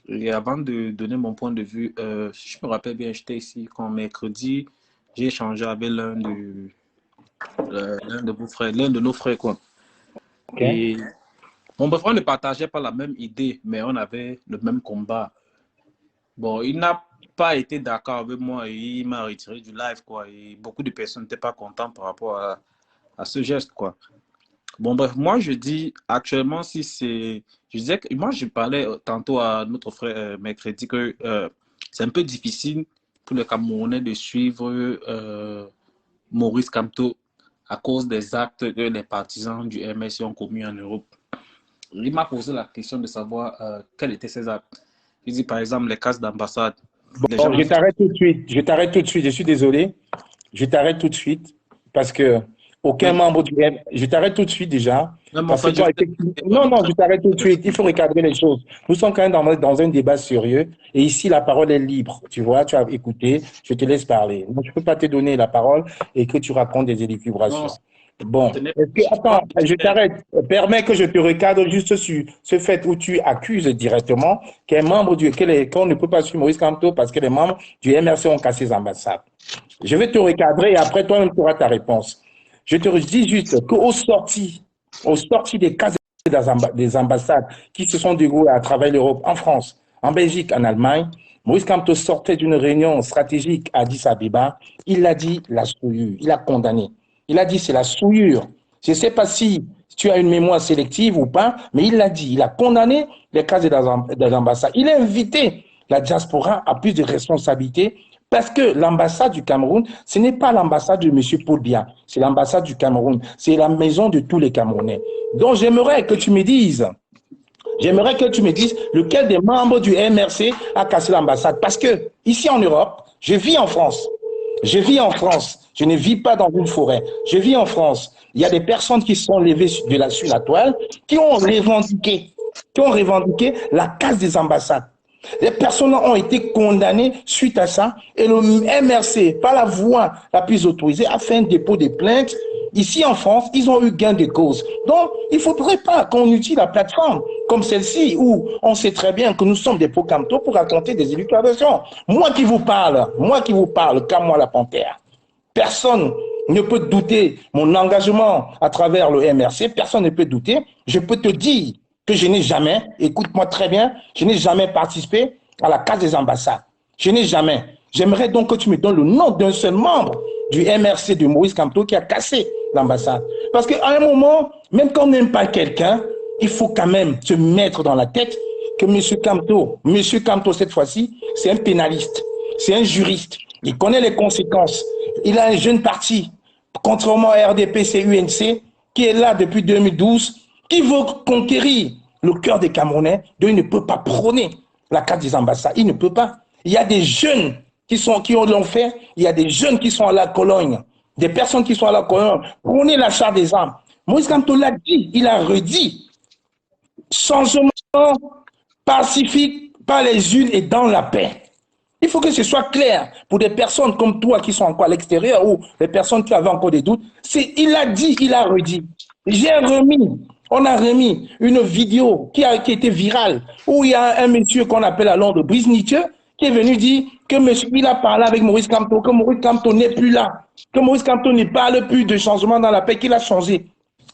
Et avant de donner mon point de vue, si je me rappelle bien, j'étais ici quand mercredi, j'ai échangé avec l'un de vos frères, l'un de nos frères quoi. Okay. Et mon beau-frère ne partageait pas la même idée, mais on avait le même combat. Bon, il n'a pas été d'accord avec moi et il m'a retiré du live, quoi. Et beaucoup de personnes n'étaient pas contentes par rapport à ce geste, quoi. Bon, bref, moi, je dis actuellement, si c'est. Je disais que moi, je parlais tantôt à notre frère mercredi que c'est un peu difficile pour les Camerounais de suivre Maurice Kamto à cause des actes que les partisans du MSC ont commis en Europe. Il m'a posé la question de savoir quels étaient ces actes. Il dit par exemple les cases d'ambassade. Bon, je t'arrête tout de suite. Je t'arrête tout de suite. Je suis désolé. Je t'arrête tout de suite parce que aucun membre du M. Je t'arrête tout de suite déjà. Parce que toi, non, non, je t'arrête tout de suite. Il faut recadrer les choses. Nous sommes quand même dans un débat sérieux et ici, la parole est libre. Tu vois, tu as écouté, je te laisse parler. Donc, je ne peux pas te donner la parole et que tu racontes des élucubrations. Bon, attends, je t'arrête. Permets que je te recadre juste sur ce fait où tu accuses directement qu'un membre qu'on ne peut pas suivre Maurice Kamto parce que les membres du MRC ont cassé les ambassades. Je vais te recadrer et après toi-même tu auras ta réponse. Je te dis juste qu'au sorti des cases des ambassades qui se sont déroulées à travers l'Europe, en France, en Belgique, en Allemagne, Maurice Kamto sortait d'une réunion stratégique à Addis Abeba. Il a dit la souillure, il a condamné. Il a dit c'est la souillure. Je ne sais pas si tu as une mémoire sélective ou pas, mais il l'a dit. Il a condamné les cas des ambassades. Il a invité la diaspora à plus de responsabilités parce que l'ambassade du Cameroun, ce n'est pas l'ambassade de M. Paul Biya, c'est l'ambassade du Cameroun. C'est la maison de tous les Camerounais. Donc j'aimerais que tu me dises lequel des membres du MRC a cassé l'ambassade. Parce que ici en Europe, je vis en France. Je vis en France. Je ne vis pas dans une forêt. Je vis en France. Il y a des personnes qui sont levées sur la toile, qui ont revendiqué la casse des ambassades. Les personnes ont été condamnées suite à ça et le MRC, par la voie la plus autorisée, a fait un dépôt de plainte. Ici en France, ils ont eu gain de cause. Donc, il ne faudrait pas qu'on utilise la plateforme comme celle-ci où on sait très bien que nous sommes des Pokamto pour raconter des élucubrations. Moi qui vous parle, comme moi la panthère, personne ne peut douter mon engagement à travers le MRC, personne ne peut douter. Je peux te dire que je n'ai jamais, écoute-moi très bien, je n'ai jamais participé à la casse des ambassades. Je n'ai jamais. J'aimerais donc que tu me donnes le nom d'un seul membre du MRC de Maurice Kamto qui a cassé l'ambassade. Parce qu'à un moment, même quand on n'aime pas quelqu'un, il faut quand même se mettre dans la tête que M. Kamto, cette fois-ci, c'est un pénaliste, c'est un juriste. Il connaît les conséquences. Il a un jeune parti, contrairement à RDPC, UNC, qui est là depuis 2012, qui veut conquérir le cœur des Camerounais, donc il ne peut pas prôner la carte des ambassades. Il ne peut pas. Il y a des jeunes qui l'ont fait, il y a des jeunes qui sont à la Cologne, des personnes qui sont à la Cologne, prôner l'achat des armes. Maurice Kamto l'a dit, il a redit, changement pacifique par les unes et dans la paix. Il faut que ce soit clair pour des personnes comme toi qui sont encore à l'extérieur ou les personnes qui avaient encore des doutes. Il a dit, il a redit. On a remis une vidéo qui a été virale où il y a un monsieur qu'on appelle à Londres, Brice Nietzsche, qui est venu dire que monsieur, il a parlé avec Maurice Kamto, que Maurice Kamto n'est plus là, que Maurice Kamto ne parle plus de changement dans la paix, qu'il a changé.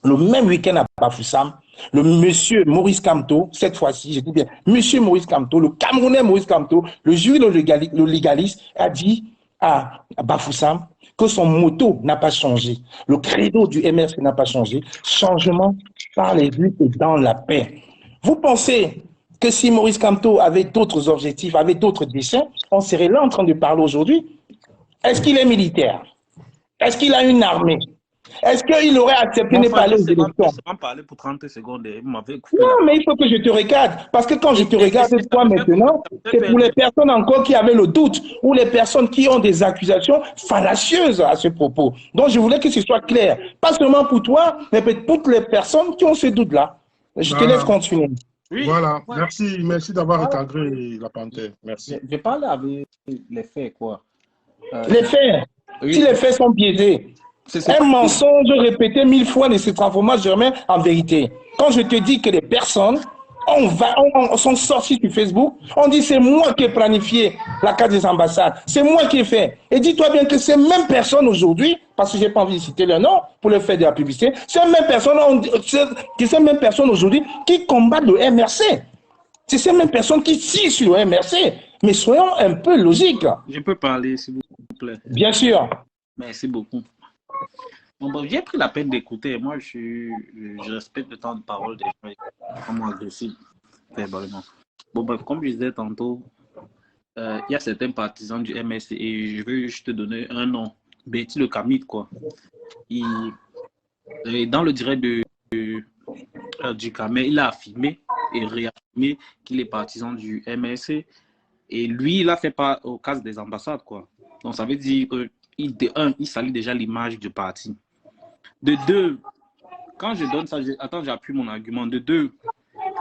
Le même week-end à Bafoussam, le monsieur Maurice Kamto, cette fois-ci, je dis bien, monsieur Maurice Kamto, le Camerounais Maurice Kamto, le jury, le légaliste, a dit à Bafoussam que son motto n'a pas changé. Le credo du MRC n'a pas changé. Changement par les luttes et dans la paix. Vous pensez que si Maurice Kamto avait d'autres objectifs, avait d'autres desseins, on serait là en train de parler aujourd'hui? Est-ce qu'il est militaire? Est-ce qu'il a une armée? Est-ce qu'il aurait accepté de parler aux élections? Je vais parler pour 30 secondes. Non, mais il faut que je te regarde. Parce que quand je te regarde, toi maintenant, c'est pour les personnes encore qui avaient le doute ou les personnes qui ont des accusations fallacieuses à ce propos. Donc, je voulais que ce soit clair. Pas seulement pour toi, mais pour toutes les personnes qui ont ce doute-là. Je te laisse continuer. Oui, voilà, merci d'avoir recadré la panthère. Merci. Je parle avec les faits, quoi. Les faits, oui. Si les faits sont biaisés, un mensonge répété 1000 fois ne se transforme jamais en vérité. Quand je te dis que les personnes sont sorties sur Facebook, on dit c'est moi qui ai planifié la carte des ambassades, c'est moi qui ai fait. Et dis-toi bien que ces mêmes personnes aujourd'hui, parce que je n'ai pas envie de citer leur nom pour le faire de la publicité, ces mêmes personnes aujourd'hui qui combattent le MRC. C'est ces mêmes personnes qui tirent sur le MRC. Mais soyons un peu logiques. Je peux parler, s'il vous plaît. Bien sûr. Merci beaucoup. Bon, j'ai pris la peine d'écouter. Moi, je respecte le temps de parole des gens. Comment agressif, verbalement. Bon, bref, comme je disais tantôt, il y a certains partisans du MS et je veux juste te donner un nom. Betty le Camide, quoi. Dans le direct du Camer, il a affirmé et réaffirmé qu'il est partisan du MSC. Et lui, il a fait pas au cas des ambassades, quoi. Donc, ça veut dire il salit déjà l'image du parti. De deux, quand je donne ça, attends, j'appuie mon argument. De deux,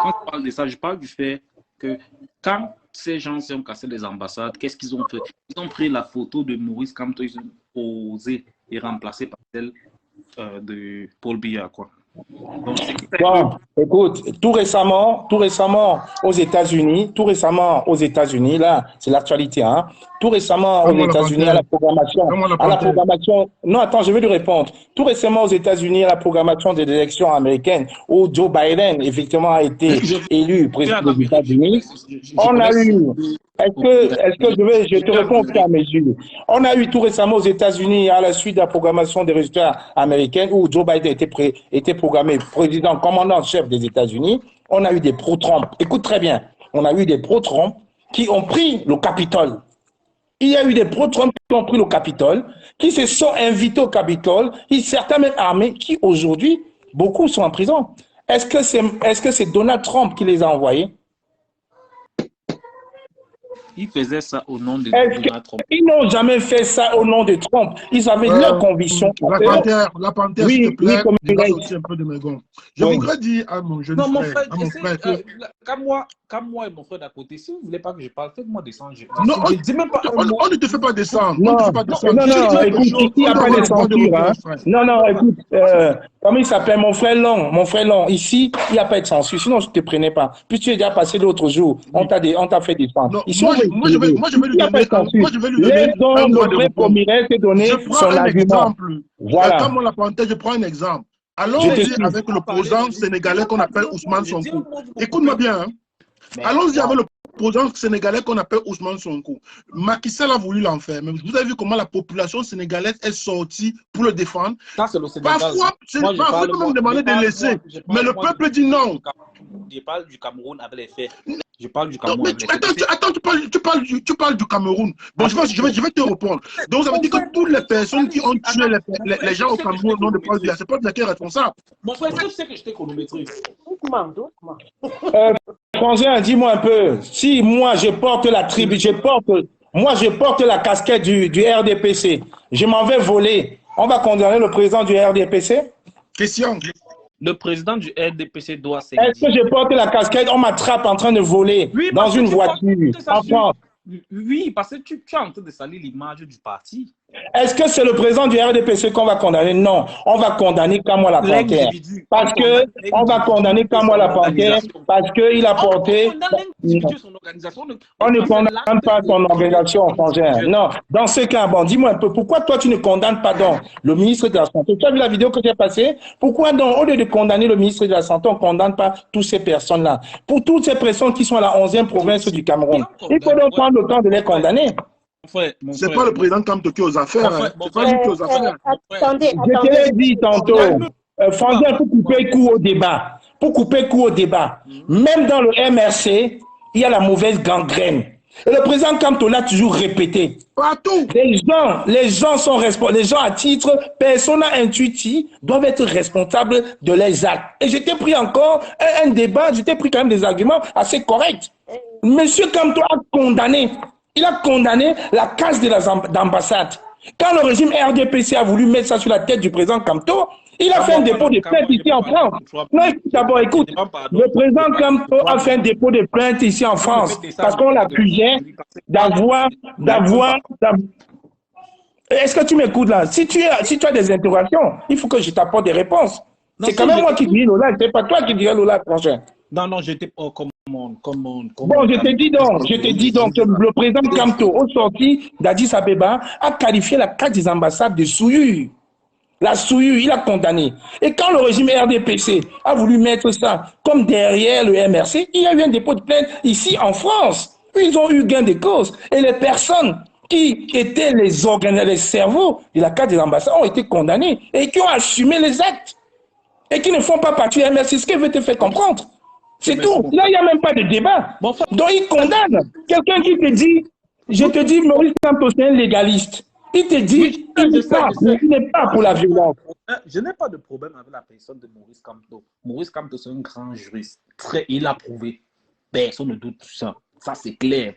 quand je parle de ça, je parle du fait que quand ces gens ont cassé les ambassades, qu'est-ce qu'ils ont fait? Ils ont pris la photo de Maurice Kamto, ils ont posé et remplacé par celle de Paul Biya, quoi. Donc, Bon, écoute, tout récemment aux États-Unis, là, c'est l'actualité, hein. Tout récemment aux États-Unis à la programmation, non, attends, je vais lui répondre. Tout récemment aux États-Unis à la programmation des élections américaines où Joe Biden, effectivement, a été élu président des États-Unis, on a eu, je te réponds au fur et à mesure. On a eu tout récemment aux États-Unis à la suite de la programmation des résultats américains où Joe Biden était programmé président, commandant-chef des États-Unis. On a eu des pro-Trump. Écoute très bien. On a eu des pro-Trump qui ont pris le Capitole. Il y a eu des pro-Trump qui ont pris le Capitole, qui se sont invités au Capitole, certains même armés, qui aujourd'hui, beaucoup sont en prison. Est-ce que c'est Donald Trump qui les a envoyés? Ils faisaient ça au nom de Donald Trump. Ils n'ont jamais fait ça au nom de Trump. Ils avaient leur conviction. La panthère, s'il te plaît, dépasse aussi un peu de mes gonds. Je voudrais dire à mon jeune frère, comme moi et mon frère d'à côté, si vous ne voulez pas que je parle, faites-moi descendre. Non, on ne te fait pas descendre. Non, écoute, ici, il n'y a pas de censure. Non, écoute, comment il s'appelle, mon frère Long. Ici, il n'y a pas de censure, sinon je ne te prenais pas. Puis tu es déjà passé l'autre jour, on t'a fait descendre. Moi, je vais lui donner son argument. Voilà. Comme la parenthèse, je prends un exemple. Allons-y avec l'opposant sénégalais qu'on appelle Ousmane Sonko. Écoute-moi bien. Allons-y avec l'opposant sénégalais qu'on appelle Ousmane Sonko. Macky Sall a voulu l'enfermer. Vous avez vu comment la population sénégalaise est sortie pour le défendre. Parfois, il peut même demander de laisser. Mais le peuple dit non. Je parle du Cameroun avec les faits. Je parle du Cameroun. Attends, tu parles du Cameroun. Bon, je vais te répondre. Donc, ça veut dire que toutes les personnes qui ont tué les gens au Cameroun au nom de Paul Biya, c'est Paul Biya qui est responsable. Mon frère, tu sais que je t'ai chronométré. Frangin, dis-moi un peu. Si moi, je porte la casquette du RDPC, je m'en vais voler. On va condamner le président du RDPC? Question. Le président du RDPC doit s'excuser. Est-ce que je porte la casquette, on m'attrape en train de voler dans une voiture en France? Oui, parce que tu es en train de salir l'image du parti. Est-ce que c'est le président du RDPC qu'on va condamner? Non, on va condamner Kamola Panthère. Parce que on va condamner Kamola Panthère parce qu'il a porté. On ne condamne pas son organisation, frangin. Non, dans ce cas, bon, dis-moi un peu, pourquoi toi tu ne condamnes pas donc le ministre de la Santé? Tu as vu la vidéo que j'ai passée? Pourquoi donc, au lieu de condamner le ministre de la Santé, on ne condamne pas toutes ces personnes-là? Pour toutes ces personnes qui sont à la 11e province du Cameroun, il faut donc prendre le temps de les condamner. C'est pas le président Kamto qui est aux affaires. C'est pas lui qui est aux affaires. Attendez. Je te l'ai dit tantôt. Frangin, pour couper court au débat. Même dans le MRC, il y a la mauvaise gangrène. Et le président Kamto l'a toujours répété. Partout. Les gens sont responsables. Les gens à titre persona intuiti doivent être responsables de leurs actes. Et je t'ai pris encore un débat, je t'ai pris quand même des arguments assez corrects. Monsieur Kamto a condamné. Il a condamné la casse de l'ambassade. Quand le régime RDPC a voulu mettre ça sur la tête du président Kamto, il a fait un dépôt de plainte ici en France. Non, d'abord, écoute, le président Kamto a fait un dépôt de plainte ici en France parce qu'on l'accusait d'avoir... Est-ce que tu m'écoutes là? Si tu as des interrogations, il faut que je t'apporte des réponses. C'est quand même moi qui dis Lola, c'est pas toi qui dirais Lola, prochain. Non, j'étais pas comme Bon, je te dis donc que le président Kamto, au sorti d'Addis Abeba, a qualifié la carte des ambassades de souillure. La souillure, il a condamné. Et quand le régime RDPC a voulu mettre ça comme derrière le MRC, il y a eu un dépôt de plainte ici en France. Ils ont eu gain de cause. Et les personnes qui étaient les cerveaux de la carte des ambassades ont été condamnés et qui ont assumé les actes et qui ne font pas partie du MRC. C'est ce qu'elle veut te faire comprendre. C'est tout. Là, il n'y a même pas de débat. Donc, il condamne. Quelqu'un qui te dit, je te dis, Maurice Kamto, c'est un légaliste. Il te dit, il n'est pas pour la violence. Je n'ai pas de problème avec la personne de Maurice Kamto. Maurice Kamto, c'est un grand juriste. Il a prouvé. Personne ne doute de ça. Ça, c'est clair.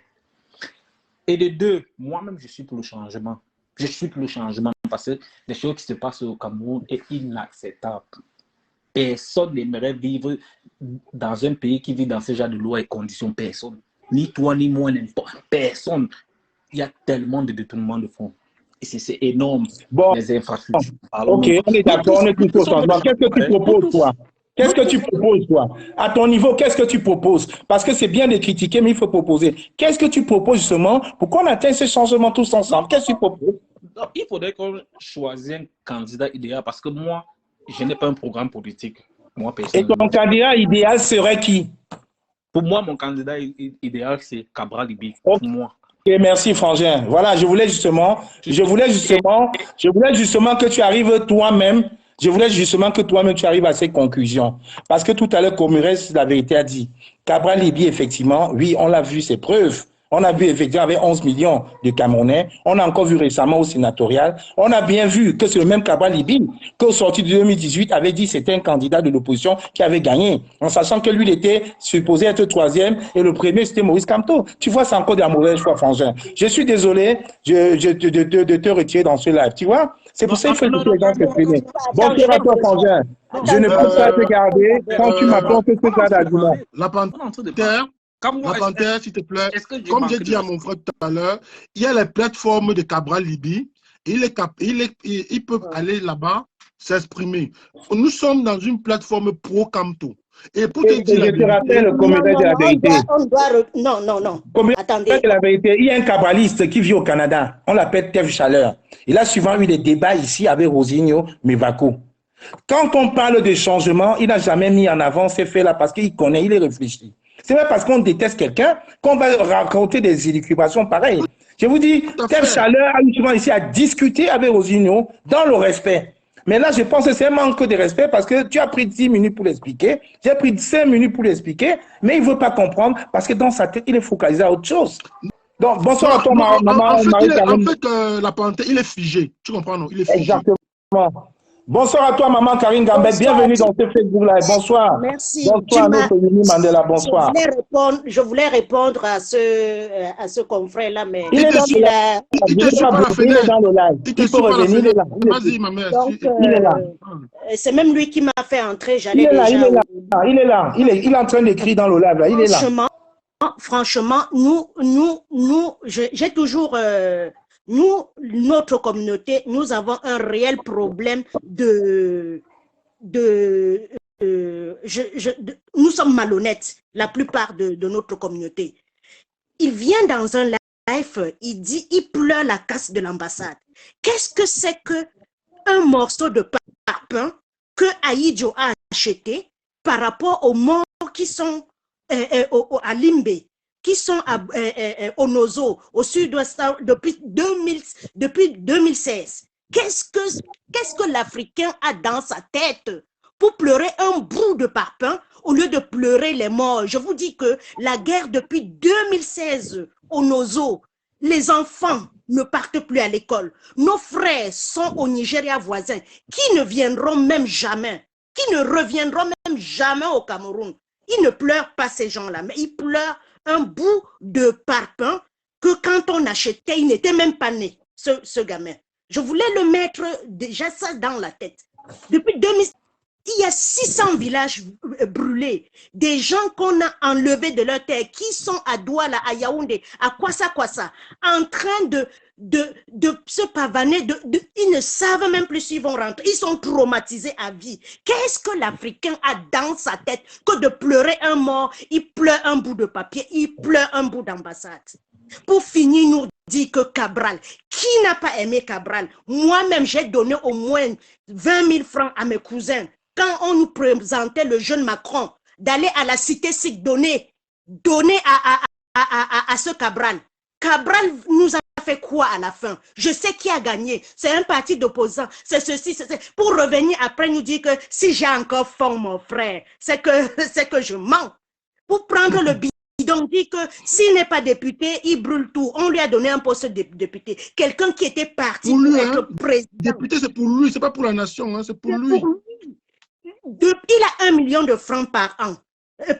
Et de deux, moi-même, je suis pour le changement. Je suis pour le changement parce que les choses qui se passent au Cameroun est inacceptable. Personne n'aimerait vivre dans un pays qui vit dans ce genre de lois et conditions. Personne. Ni toi, ni moi, n'importe. Personne. Il y a tellement de détournements de fonds. Et c'est énorme. Bon. Les infrastructures. Ok, on est d'accord, on est tous au changement. Qu'est-ce que tu proposes, toi? Qu'est-ce que tu proposes, toi? À ton niveau, qu'est-ce que tu proposes? Parce que c'est bien de critiquer, mais il faut proposer. Qu'est-ce que tu proposes justement pour qu'on atteigne ce changement tous ensemble? Qu'est-ce que tu proposes? Non, il faudrait qu'on choisisse un candidat idéal parce que moi, je n'ai pas un programme politique. Moi, et ton candidat idéal serait qui? Pour moi, mon candidat idéal, c'est Cabral Libye. Pour moi. Okay, merci, Frangin. Voilà, je voulais justement que tu arrives toi-même. Je voulais justement que toi-même tu arrives à ces conclusions. Parce que tout à l'heure, Comurès, la vérité a dit, Cabral Libye, effectivement, oui, on l'a vu, ses preuves. On a vu effectivement avec 11 millions de Camerounais. On a encore vu récemment au sénatorial. On a bien vu que c'est le même Cabral Libye qu'au sorti de 2018 avait dit que c'était un candidat de l'opposition qui avait gagné, en sachant que lui, il était supposé être troisième et le premier, c'était Maurice Kamto. Tu vois, c'est encore de la mauvaise foi, Frangin. Je suis désolé de te retirer dans ce live. Tu vois, c'est pour ça qu'il faut que les gens s'exprimer. Bonsoir à toi, Frangin. Je ne peux pas te garder quand tu m'apportes ce genre d'argument. La Panthère, s'il te plaît, comme j'ai dit à mon frère tout à l'heure, il y a les plateformes de Cabral Libye. Ils peuvent aller là-bas s'exprimer. Nous sommes dans une plateforme pro-Kamto. Et pour te dire je te rappelle le comité de la vérité. Non. Attendez. De la vérité, il y a un cabraliste qui vit au Canada. On l'appelle Tev Chaleur. Il a souvent eu des débats ici avec Rosinho Mevako. Quand on parle de changement, il n'a jamais mis en avant ces faits-là parce qu'il connaît, il est réfléchi. C'est pas parce qu'on déteste quelqu'un qu'on va raconter des élucubrations pareilles. Je vous dis, Tev Chaleur a eu souvent ici à discuter avec Rosinho dans le respect. Mais là, je pense que c'est un manque de respect parce que tu as pris 10 minutes pour l'expliquer, j'ai pris 5 minutes pour l'expliquer, mais il ne veut pas comprendre parce que dans sa tête, il est focalisé à autre chose. Donc, bonsoir à toi, maman. En fait, la parenthèse, il est figé. Tu comprends, non? Il est figé. Exactement. Bonsoir à toi, maman Karine Gambet. Bienvenue dans ce Facebook Live. Bonsoir. Merci. Bonsoir, notre Yumi Mandela. Bonsoir. Je voulais répondre à ce confrère-là, mais il est dans le live. Il est dans le live. Il peut revenir. Il est là. Vas-y, ma mère. Il est là. C'est même lui qui m'a fait entrer. Il est là. Il est là. Il est en train d'écrire dans le live. Là. Il est là. Franchement, j'ai toujours... notre communauté, nous avons un réel problème nous sommes malhonnêtes, la plupart de notre communauté. Il vient dans un live, il pleure la casse de l'ambassade. Qu'est-ce que c'est qu'un morceau de parpaing que Aïdjo a acheté par rapport aux morts qui sont à Limbe, qui sont au Nozo, au sud-ouest, depuis 2016. Qu'est-ce que l'Africain a dans sa tête pour pleurer un bout de parpaing au lieu de pleurer les morts? Je vous dis que la guerre depuis 2016 au Nozo, les enfants ne partent plus à l'école. Nos frères sont au Nigeria voisin, qui ne viendront même jamais, qui ne reviendront même jamais au Cameroun. Ils ne pleurent pas ces gens-là, mais ils pleurent un bout de parpaing que quand on achetait, il n'était même pas né, ce gamin. Je voulais le mettre déjà ça dans la tête. Depuis 2000, il y a 600 villages brûlés, des gens qu'on a enlevés de leur terre, qui sont à Douala, à Yaoundé, à Kwassa, en train de se pavaner, ils ne savent même plus s'ils vont rentrer, ils sont traumatisés à vie. Qu'est-ce que l'Africain a dans sa tête que de pleurer un mort? Il pleure un bout de papier, il pleure un bout d'ambassade. Pour finir, nous dit que Cabral, qui n'a pas aimé Cabral? Moi-même, j'ai donné au moins 20 000 francs à mes cousins quand on nous présentait le jeune Macron d'aller à la cité SIC donner à ce Cabral. Cabral nous a fait fait quoi à la fin? Je sais qui a gagné. C'est un parti d'opposants. C'est ceci, pour revenir après nous dire que si j'ai encore faim, mon frère, c'est que je mens. Pour prendre le bidon, dit que s'il n'est pas député, il brûle tout. On lui a donné un poste de député. Quelqu'un qui était parti pour être président. Député, c'est pour lui, c'est pas pour la nation, hein, c'est pour lui. Il a 1 million de francs par an,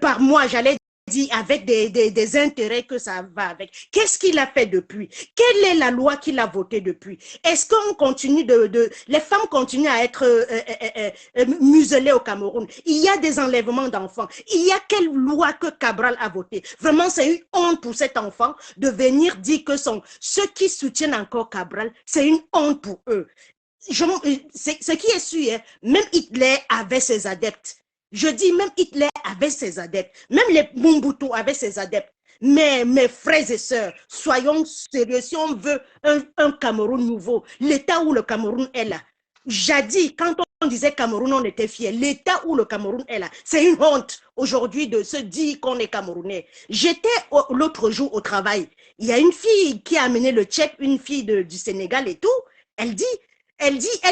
par mois, j'allais dire, avec des intérêts que ça va avec. Qu'est-ce qu'il a fait depuis? Quelle est la loi qu'il a votée depuis? Est-ce qu'on continue les femmes continuent à être muselées au Cameroun? Il y a des enlèvements d'enfants. Il y a quelle loi que Cabral a votée? Vraiment, c'est une honte pour cet enfant de venir dire que ceux qui soutiennent encore Cabral, c'est une honte pour eux. Ce qui est sûr, hein, même Hitler avait ses adeptes. Je dis même Hitler avait ses adeptes. Même les Mobutu avaient ses adeptes. Mais mes frères et sœurs, soyons sérieux. Si on veut un Cameroun nouveau, l'état où le Cameroun est là. Jadis, quand on disait Cameroun, on était fiers. L'état où le Cameroun est là, c'est une honte aujourd'hui de se dire qu'on est Camerounais. J'étais l'autre jour au travail. Il y a une fille qui a amené le tchèque, une fille du Sénégal et tout. Elle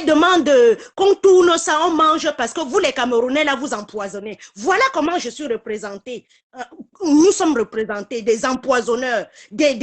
demande qu'on tourne ça, on mange parce que vous les Camerounais là vous empoisonnez. Voilà comment je suis représentée. Nous sommes représentés des empoisonneurs, des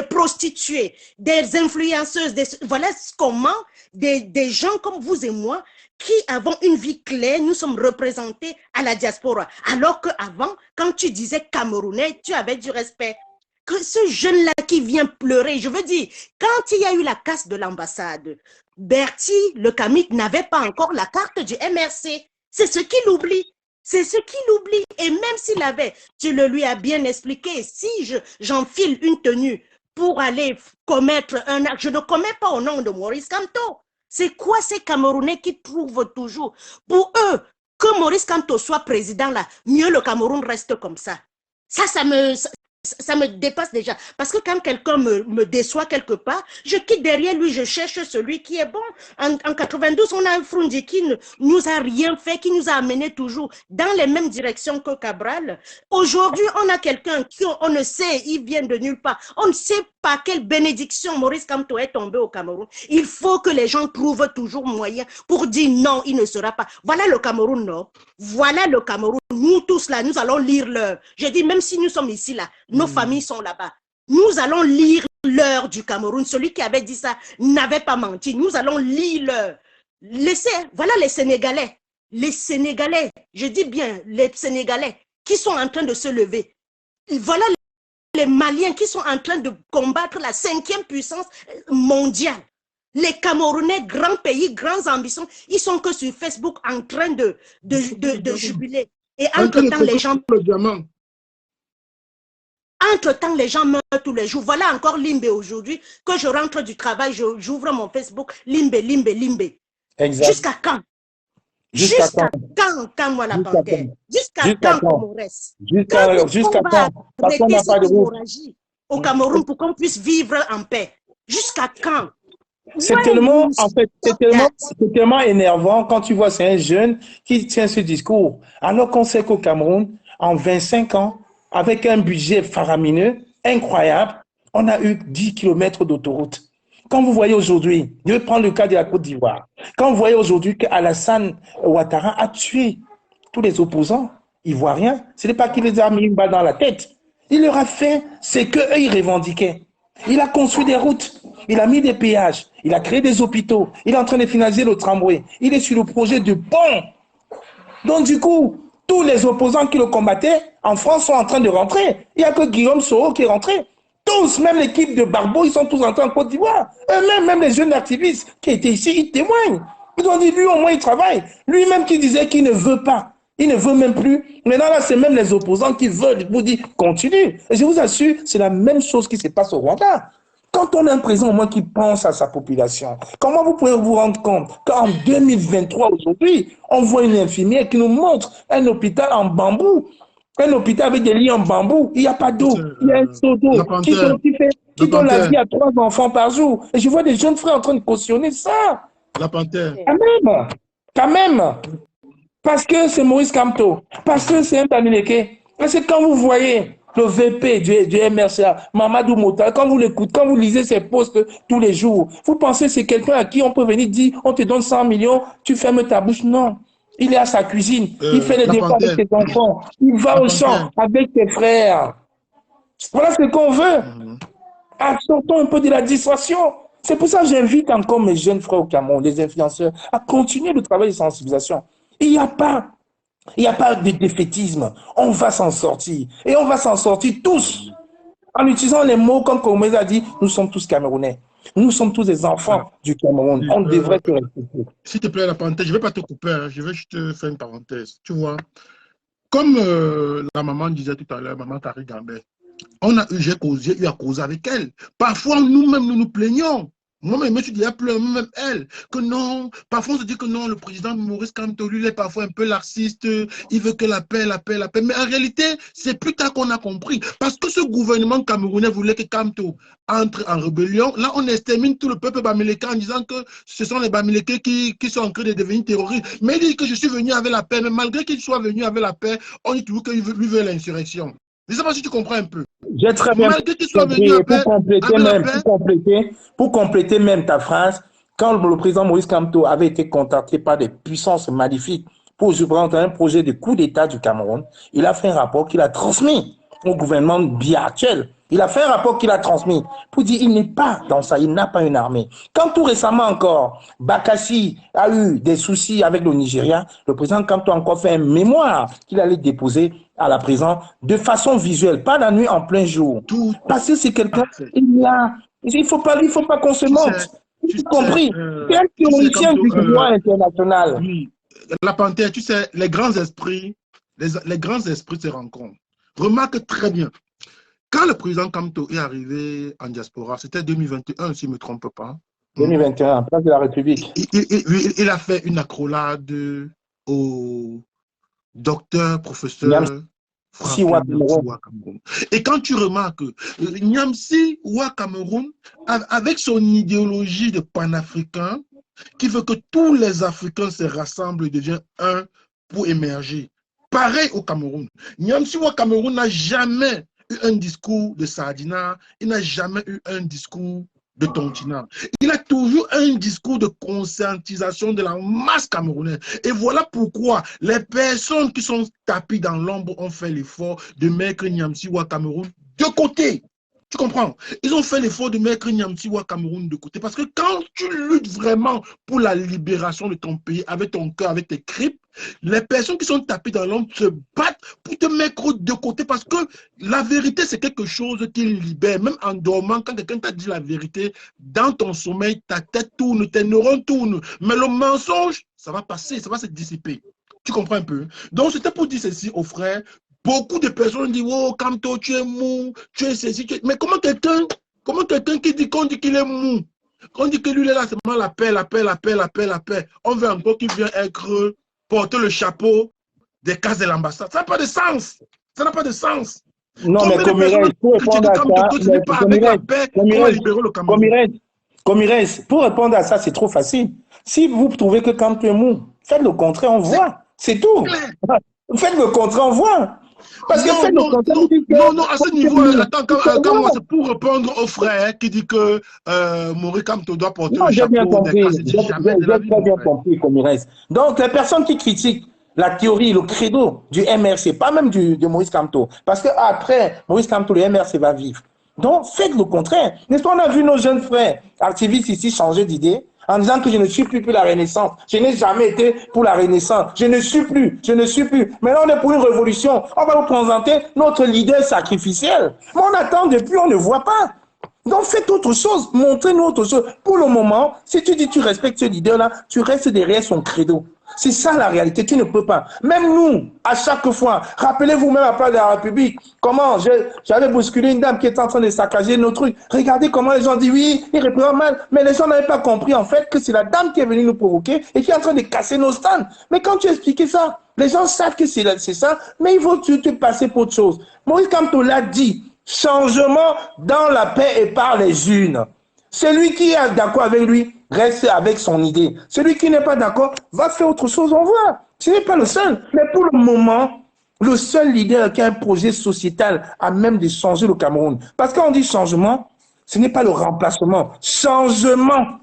prostituées, des influenceuses. Voilà comment des gens comme vous et moi qui avons une vie claire, nous sommes représentés à la diaspora. Alors qu'avant, quand tu disais Camerounais, tu avais du respect. Que ce jeune-là qui vient pleurer, je veux dire, quand il y a eu la casse de l'ambassade, Bertie, le Camite, n'avait pas encore la carte du MRC. C'est ce qu'il oublie. C'est ce qu'il oublie. Et même s'il avait, tu le lui as bien expliqué, si j'enfile une tenue pour aller commettre un acte, je ne commets pas au nom de Maurice Kamto. C'est quoi ces Camerounais qui trouvent toujours? Pour eux, que Maurice Kamto soit président là, mieux le Cameroun reste comme ça. Ça me dépasse déjà. Parce que quand quelqu'un me déçoit quelque part, je quitte derrière lui, je cherche celui qui est bon. En 92, on a un Frundi qui ne nous a rien fait, qui nous a amené toujours dans les mêmes directions que Cabral. Aujourd'hui, on a quelqu'un qui, on ne sait, il vient de nulle part. On ne sait pas quelle bénédiction Maurice Kamto est tombé au Cameroun. Il faut que les gens trouvent toujours moyen pour dire non, il ne sera pas. Voilà le Cameroun, non? Voilà le Cameroun. Nous tous là, nous allons lire l'heure. Je dis, même si nous sommes ici là, nos familles sont là-bas. Nous allons lire l'heure du Cameroun. Celui qui avait dit ça n'avait pas menti. Nous allons lire l'heure. Voilà les Sénégalais. Les Sénégalais, je dis bien les Sénégalais qui sont en train de se lever. Voilà les Maliens qui sont en train de combattre la 5e puissance mondiale. Les Camerounais, grands pays, grandes ambitions, ils sont que sur Facebook en train de jubiler. Et entre-temps, les gens meurent tous les jours. Voilà encore Limbe aujourd'hui, que je rentre du travail, j'ouvre mon Facebook, Limbe. Jusqu'à quand? Jusqu'à quand, moi, la panthère? Jusqu'à quand, Comores? Jusqu'à quand? Parce qu'on n'a pas de hémorragie au Cameroun pour qu'on puisse vivre en paix. Jusqu'à quand? C'est tellement, en fait, c'est tellement énervant quand tu vois c'est un jeune qui tient ce discours. Alors qu'on sait qu'au Cameroun, en 25 ans, avec un budget faramineux, incroyable, on a eu 10 km d'autoroute. Quand vous voyez aujourd'hui, je vais prendre le cas de la Côte d'Ivoire, quand vous voyez aujourd'hui qu'Alassane Ouattara a tué tous les opposants ivoiriens, ce n'est pas qu'il les a mis une balle dans la tête. Il leur a fait ce qu'eux, ils revendiquaient. Il a construit des routes, il a mis des péages, il a créé des hôpitaux, il est en train de financer le tramway, il est sur le projet de pont. Donc du coup, tous les opposants qui le combattaient en France sont en train de rentrer. Il n'y a que Guillaume Soro qui est rentré. Tous, même l'équipe de Barbeau, ils sont tous rentrés en Côte d'Ivoire. Même les jeunes activistes qui étaient ici, ils témoignent. Ils ont dit, lui au moins il travaille. Lui-même qui disait qu'il ne veut pas. Il ne veut même plus. Maintenant, là, c'est même les opposants qui veulent. Vous dire, continue. Et je vous assure, c'est la même chose qui se passe au Rwanda. Quand on a un président au moins qui pense à sa population, comment vous pouvez vous rendre compte qu'en 2023, aujourd'hui, on voit une infirmière qui nous montre un hôpital en bambou, un hôpital avec des lits en bambou, il n'y a pas d'eau, il y a un seau d'eau qui donne la vie à 3 enfants par jour. Et je vois des jeunes frères en train de cautionner ça. La panthère. Quand même. Parce que c'est Maurice Kamto, parce que c'est un Bamileke. Parce que quand vous voyez le VP du MRCA, Mamadou Mouta, quand vous l'écoutez, quand vous lisez ses posts tous les jours, vous pensez que c'est quelqu'un à qui on peut venir dire, on te donne 100 millions, tu fermes ta bouche? Non. Il est à sa cuisine, il fait les La départs avec Panthère, ses enfants, il va la au champ Panthère. avec ses frères. Voilà ce qu'on veut. Sortons un peu de la distorsion. C'est pour ça que j'invite encore mes jeunes frères au Cameroun, les influenceurs, à continuer le travail de sensibilisation. Il n'y a pas de défaitisme. On va s'en sortir. Et on va s'en sortir tous. En utilisant les mots comme Komez a dit, nous sommes tous Camerounais. Nous sommes tous des enfants du Cameroun. On devrait se respecter. S'il te plaît, la parenthèse, je ne vais pas te couper, hein, je vais juste te faire une parenthèse. Tu vois, comme la maman disait tout à l'heure, maman Carrie Gambet, j'ai eu à causer avec elle. Parfois, nous-mêmes, nous nous plaignons. Moi-même, je me suis dit, même elle, que non, parfois on se dit que non, le président Maurice Kamto, lui, il est parfois un peu laxiste, il veut que la paix. Mais en réalité, c'est plus tard qu'on a compris. Parce que ce gouvernement camerounais voulait que Kamto entre en rébellion. Là, on extermine tout le peuple bamileke en disant que ce sont les bamileke qui sont en train de devenir terroristes. Mais il dit que je suis venu avec la paix. Mais malgré qu'il soit venu avec la paix, on dit toujours qu'il veut l'insurrection. Je ne sais pas si tu comprends un peu. J'ai très bien compris. Pour compléter même ta phrase, quand le président Maurice Kamto avait été contacté par des puissances maléfiques pour présenter un projet de coup d'État du Cameroun, il a fait un rapport qu'il a transmis au gouvernement Biya actuel. Il a fait un rapport qu'il a transmis pour dire qu'il n'est pas dans ça, il n'a pas une armée. Quand tout récemment encore, Bakassi a eu des soucis avec le Nigeria, le président Kamto a encore fait un mémoire qu'il allait déposer à la présence de façon visuelle, pas la nuit en plein jour. Parce que c'est quelqu'un, il ne faut pas qu'on se monte. Tu compris? C'est un théoricien du droit international. Oui. La Panthère, tu sais, les grands esprits se rencontrent. Remarque très bien. Quand le président Kamto est arrivé en diaspora, c'était 2021, si je ne me trompe pas. 2021, place de la République. Il a fait une accolade au docteur, professeur Franklin Nyamsi Wa Cameroun. Et quand tu remarques Nyamsi Wa Cameroun, avec son idéologie de panafricain, qui veut que tous les Africains se rassemblent et deviennent un pour émerger. Pareil au Cameroun. Nyamsi Wa Cameroun n'a jamais eu un discours de Sardina, il n'a jamais eu un discours de Tontina. Il a toujours un discours de conscientisation de la masse camerounaise. Et voilà pourquoi les personnes qui sont tapées dans l'ombre ont fait l'effort de mettre Nyamsi Wa Cameroun de côté. Tu comprends? Ils ont fait l'effort de mettre Nyamsi Wa Cameroun de côté. Parce que quand tu luttes vraiment pour la libération de ton pays, avec ton cœur, avec tes tripes, les personnes qui sont tapées dans l'ombre se battent pour te mettre de côté. Parce que la vérité, c'est quelque chose qui libère. Même en dormant, quand quelqu'un t'a dit la vérité, dans ton sommeil, ta tête tourne, tes neurones tournent. Mais le mensonge, ça va passer, ça va se dissiper. Tu comprends un peu? Donc, c'était pour dire ceci aux frères. Beaucoup de personnes disent, oh, Kamto, tu es mou, tu es ceci, tu es... Mais comment quelqu'un qui dit qu'on dit qu'il est mou, qu'on dit que lui, il est là, c'est vraiment la paix. On veut encore qu'il vienne être, porter le chapeau des cases de l'ambassade. Ça n'a pas de sens. Ça n'a pas de sens. Non, mais Comires, pour répondre à ça, pour répondre à ça, c'est trop facile. Si vous trouvez que Kamto est mou, faites le contraire, on voit. C'est tout. Faites le contraire, on voit. Parce que non, à ce niveau, attends, c'est pour répondre aux frères qui dit que Maurice Kamto doit porter le chapeau des cases. J'ai très bien compris, Comires. Donc, les personnes qui critiquent la théorie, le credo du MRC, pas même de Maurice Kamto, parce qu'après Maurice Kamto, le MRC va vivre. Donc, faites le contraire. N'est-ce pas, on a vu nos jeunes frères activistes ici changer d'idée en disant que je ne suis plus pour la Renaissance. Je n'ai jamais été pour la Renaissance. Je ne suis plus. Maintenant, on est pour une révolution. On va vous présenter notre leader sacrificiel. Mais on attend depuis, on ne voit pas. Donc, faites autre chose. Montrez-nous autre chose. Pour le moment, si tu dis que tu respectes ce leader-là, tu restes derrière son credo. C'est ça la réalité, tu ne peux pas. Même nous, à chaque fois, rappelez-vous même à part de la République, comment j'avais bousculé une dame qui était en train de saccager nos trucs. Regardez comment les gens disent oui, il représente mal, mais les gens n'avaient pas compris en fait que c'est la dame qui est venue nous provoquer et qui est en train de casser nos stands. Mais quand tu expliquais ça, les gens savent que c'est ça, mais il faut te passer pour autre chose. Maurice Kamto l'a dit, changement dans la paix et par les urnes. Celui qui est d'accord avec lui, reste avec son idée. Celui qui n'est pas d'accord, va faire autre chose, on voit. Ce n'est pas le seul. Mais pour le moment, Le seul leader qui a un projet sociétal à même de changer le Cameroun. Parce que quand on dit changement, ce n'est pas le remplacement. Changement,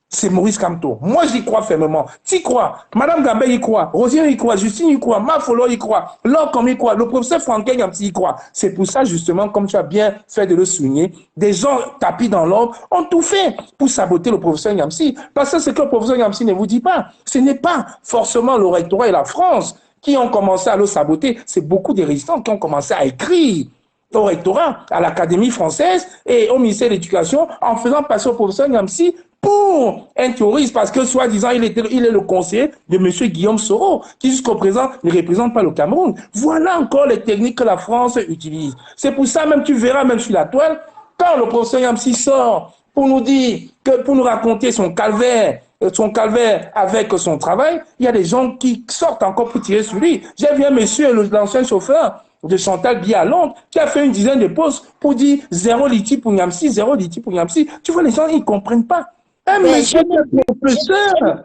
c'est Maurice Kamto. Moi, j'y crois fermement. Tu crois? Madame Gambé y croit. Rosine y croit. Justine y croit. Mafolo y croit. Locom y croit. Le professeur Franquin Yamsi y croit. C'est pour ça, justement, comme tu as bien fait de le souligner, des gens tapis dans l'ombre ont tout fait pour saboter le professeur Yamsi. Parce que ce que le professeur Yamsi ne vous dit pas, ce n'est pas forcément le rectorat et la France qui ont commencé à le saboter. C'est beaucoup des résistants qui ont commencé à écrire au rectorat, à l'Académie française et au ministère de l'Éducation en faisant passer au professeur Yamsi pour un terroriste parce que, soi-disant, il est le conseiller de M. Guillaume Soro, qui jusqu'au présent ne représente pas le Cameroun. Voilà encore les techniques que la France utilise. C'est pour ça, même tu verras, même sur la toile, quand le professeur Yamsi sort pour nous dire, pour nous raconter son calvaire avec son travail, il y a des gens qui sortent encore pour tirer sur lui. J'ai vu un monsieur, l'ancien chauffeur de Chantal Biya à Londres, qui a fait une dizaine de posts pour dire zéro liti pour Yamsi, zéro liti pour Yamsi. Tu vois, les gens, ils ne comprennent pas. Un monsieur qui est professeur,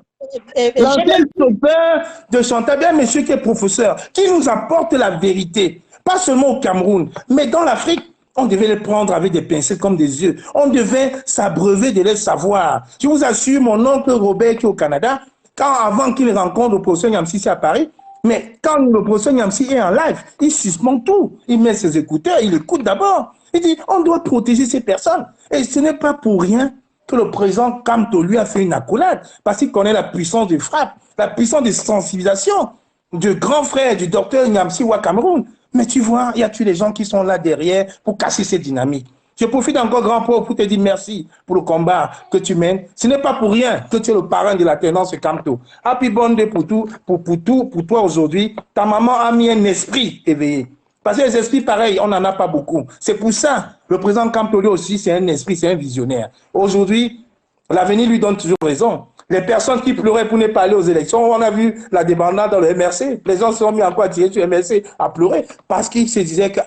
l'ancien chauffeur de Chantal Biya, un monsieur qui est professeur, qui nous apporte la vérité, pas seulement au Cameroun, mais dans l'Afrique. On devait les prendre avec des pincettes comme des yeux. On devait s'abreuver de leur savoir. Je vous assure, mon oncle Robert qui est au Canada, avant qu'il rencontre le professeur Yamsi ici à Paris, mais quand le professeur Yamsi est en live, il suspend tout. Il met ses écouteurs, il écoute d'abord. Il dit, on doit protéger ces personnes. Et ce n'est pas pour rien que le président Kamto lui a fait une accolade, parce qu'il connaît la puissance de frappe, la puissance de sensibilisation du grand frère du docteur Yamsi au Cameroun. Mais tu vois, il y a tous les gens qui sont là derrière pour casser cette dynamique. Je profite encore, grand pauvre, pour te dire merci pour le combat que tu mènes. Ce n'est pas pour rien que tu es le parrain de la tendance Kamto. Happy birthday pour toi aujourd'hui. Ta maman a mis un esprit éveillé. Parce que les esprits pareils, on n'en a pas beaucoup. C'est pour ça, le président Kamto lui aussi, c'est un esprit, c'est un visionnaire. Aujourd'hui, l'avenir lui donne toujours raison. Les personnes qui pleuraient pour ne pas aller aux élections, on a vu la débandade dans le MRC. Les gens se sont mis encore à tirer sur le MRC, à pleurer, parce qu'ils se disaient que,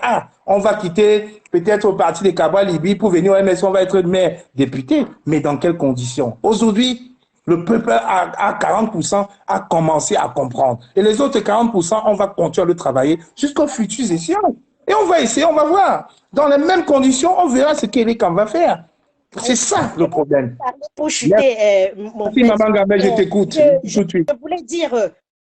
on va quitter peut-être au parti de Kabwa Libye pour venir au MRC, on va être maire député. Mais dans quelles conditions? Aujourd'hui, le peuple à 40% a commencé à comprendre. Et les autres 40%, on va continuer à le travailler jusqu'aux futures élections. Et on va essayer, on va voir. Dans les mêmes conditions, on verra ce qu'Éric va faire. C'est ça le problème. Pour chuter, Merci, Maman Gambé, je t'écoute. Je voulais dire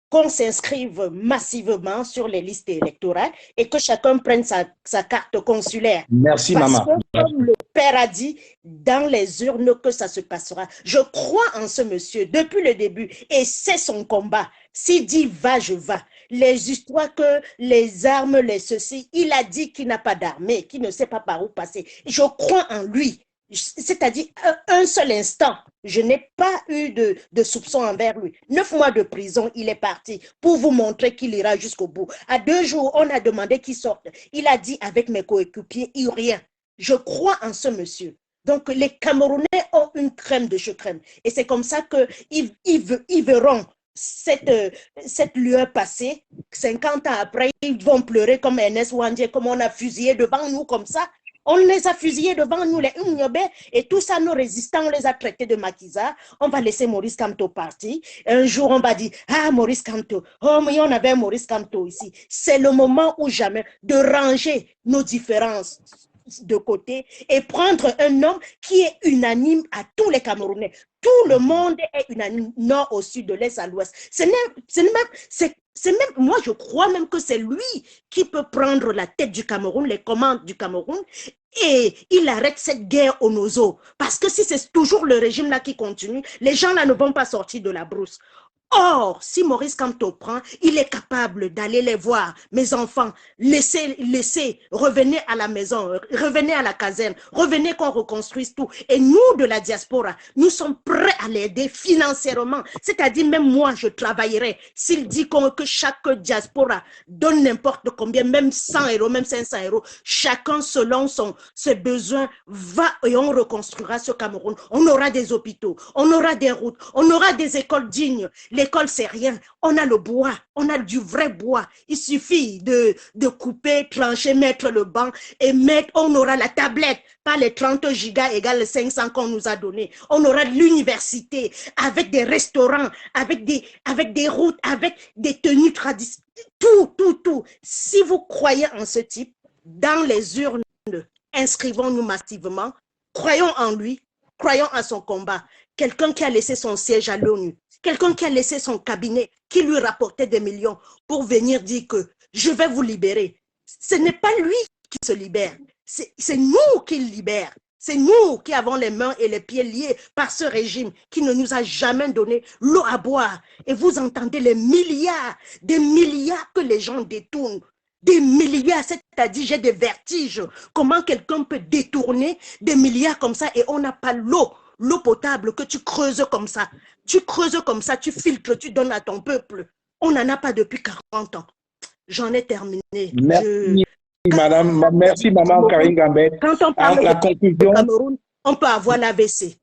qu'on s'inscrive massivement sur les listes électorales et que chacun prenne sa carte consulaire. Merci, parce maman. Que, comme le père a dit, dans les urnes que ça se passera. Je crois en ce monsieur depuis le début et c'est son combat. S'il dit va, je vais. Les histoires que les armes, les ceci, il a dit qu'il n'a pas d'armée, qu'il ne sait pas par où passer. Je crois en lui. C'est-à-dire un seul instant, je n'ai pas eu de soupçon envers lui. 9 mois de prison, il est parti pour vous montrer qu'il ira jusqu'au bout. À 2 jours, on a demandé qu'il sorte. Il a dit avec mes coéquipiers, il rien. Je crois en ce monsieur. Donc les Camerounais ont une crème de chez crème. Et c'est comme ça qu'ils verront cette lueur passée. 50 ans après, ils vont pleurer comme Ernest Ouandjé, comme on a fusillé devant nous comme ça. On les a fusillés devant nous, les Umnyobe, et tout ça, nos résistants, on les a traités de maquisards. On va laisser Maurice Kamto partir. Un jour, on va dire, Maurice Kamto, oh, mais on avait Maurice Kamto ici. C'est le moment ou jamais de ranger nos différences de côté et prendre un homme qui est unanime à tous les Camerounais. Tout le monde est unanime, nord au sud, de l'est à l'ouest. C'est même, moi je crois même que c'est lui qui peut prendre la tête du Cameroun, les commandes du Cameroun, et il arrête cette guerre au nozo. Parce que si c'est toujours le régime là qui continue, les gens là ne vont pas sortir de la brousse. Or, si Maurice Kamto prend, il est capable d'aller les voir. Mes enfants, laissez, revenez à la maison, revenez à la caserne, revenez qu'on reconstruise tout. Et nous, de la diaspora, nous sommes prêts à l'aider financièrement. C'est-à-dire, même moi, je travaillerai. S'il dit que chaque diaspora donne n'importe combien, même 100 euros, même 500 euros, chacun selon ses besoins va et on reconstruira ce Cameroun. On aura des hôpitaux, on aura des routes, on aura des écoles dignes. L'école, c'est rien. On a le bois, on a du vrai bois. Il suffit de couper, trancher, mettre le banc et mettre, on aura la tablette, pas les 30 gigas égale les 500 qu'on nous a donné. On aura l'université avec des restaurants, avec des routes, avec des tenues traditionnelles. Tout. Si vous croyez en ce type, dans les urnes, inscrivons-nous massivement, croyons en lui, croyons à son combat. Quelqu'un qui a laissé son siège à l'ONU, quelqu'un qui a laissé son cabinet, qui lui rapportait des millions pour venir dire que je vais vous libérer. Ce n'est pas lui qui se libère, c'est nous qui le libère. C'est nous qui avons les mains et les pieds liés par ce régime qui ne nous a jamais donné l'eau à boire. Et vous entendez les milliards, des milliards que les gens détournent. Des milliards, c'est-à-dire j'ai des vertiges. Comment quelqu'un peut détourner des milliards comme ça et on n'a pas l'eau potable que tu creuses comme ça. Tu creuses comme ça, tu filtres, tu donnes à ton peuple. On n'en a pas depuis 40 ans. J'en ai terminé. Merci, Maman Karine Gambet. Quand on parle la de conclusion, Cameroun, on peut avoir l'AVC.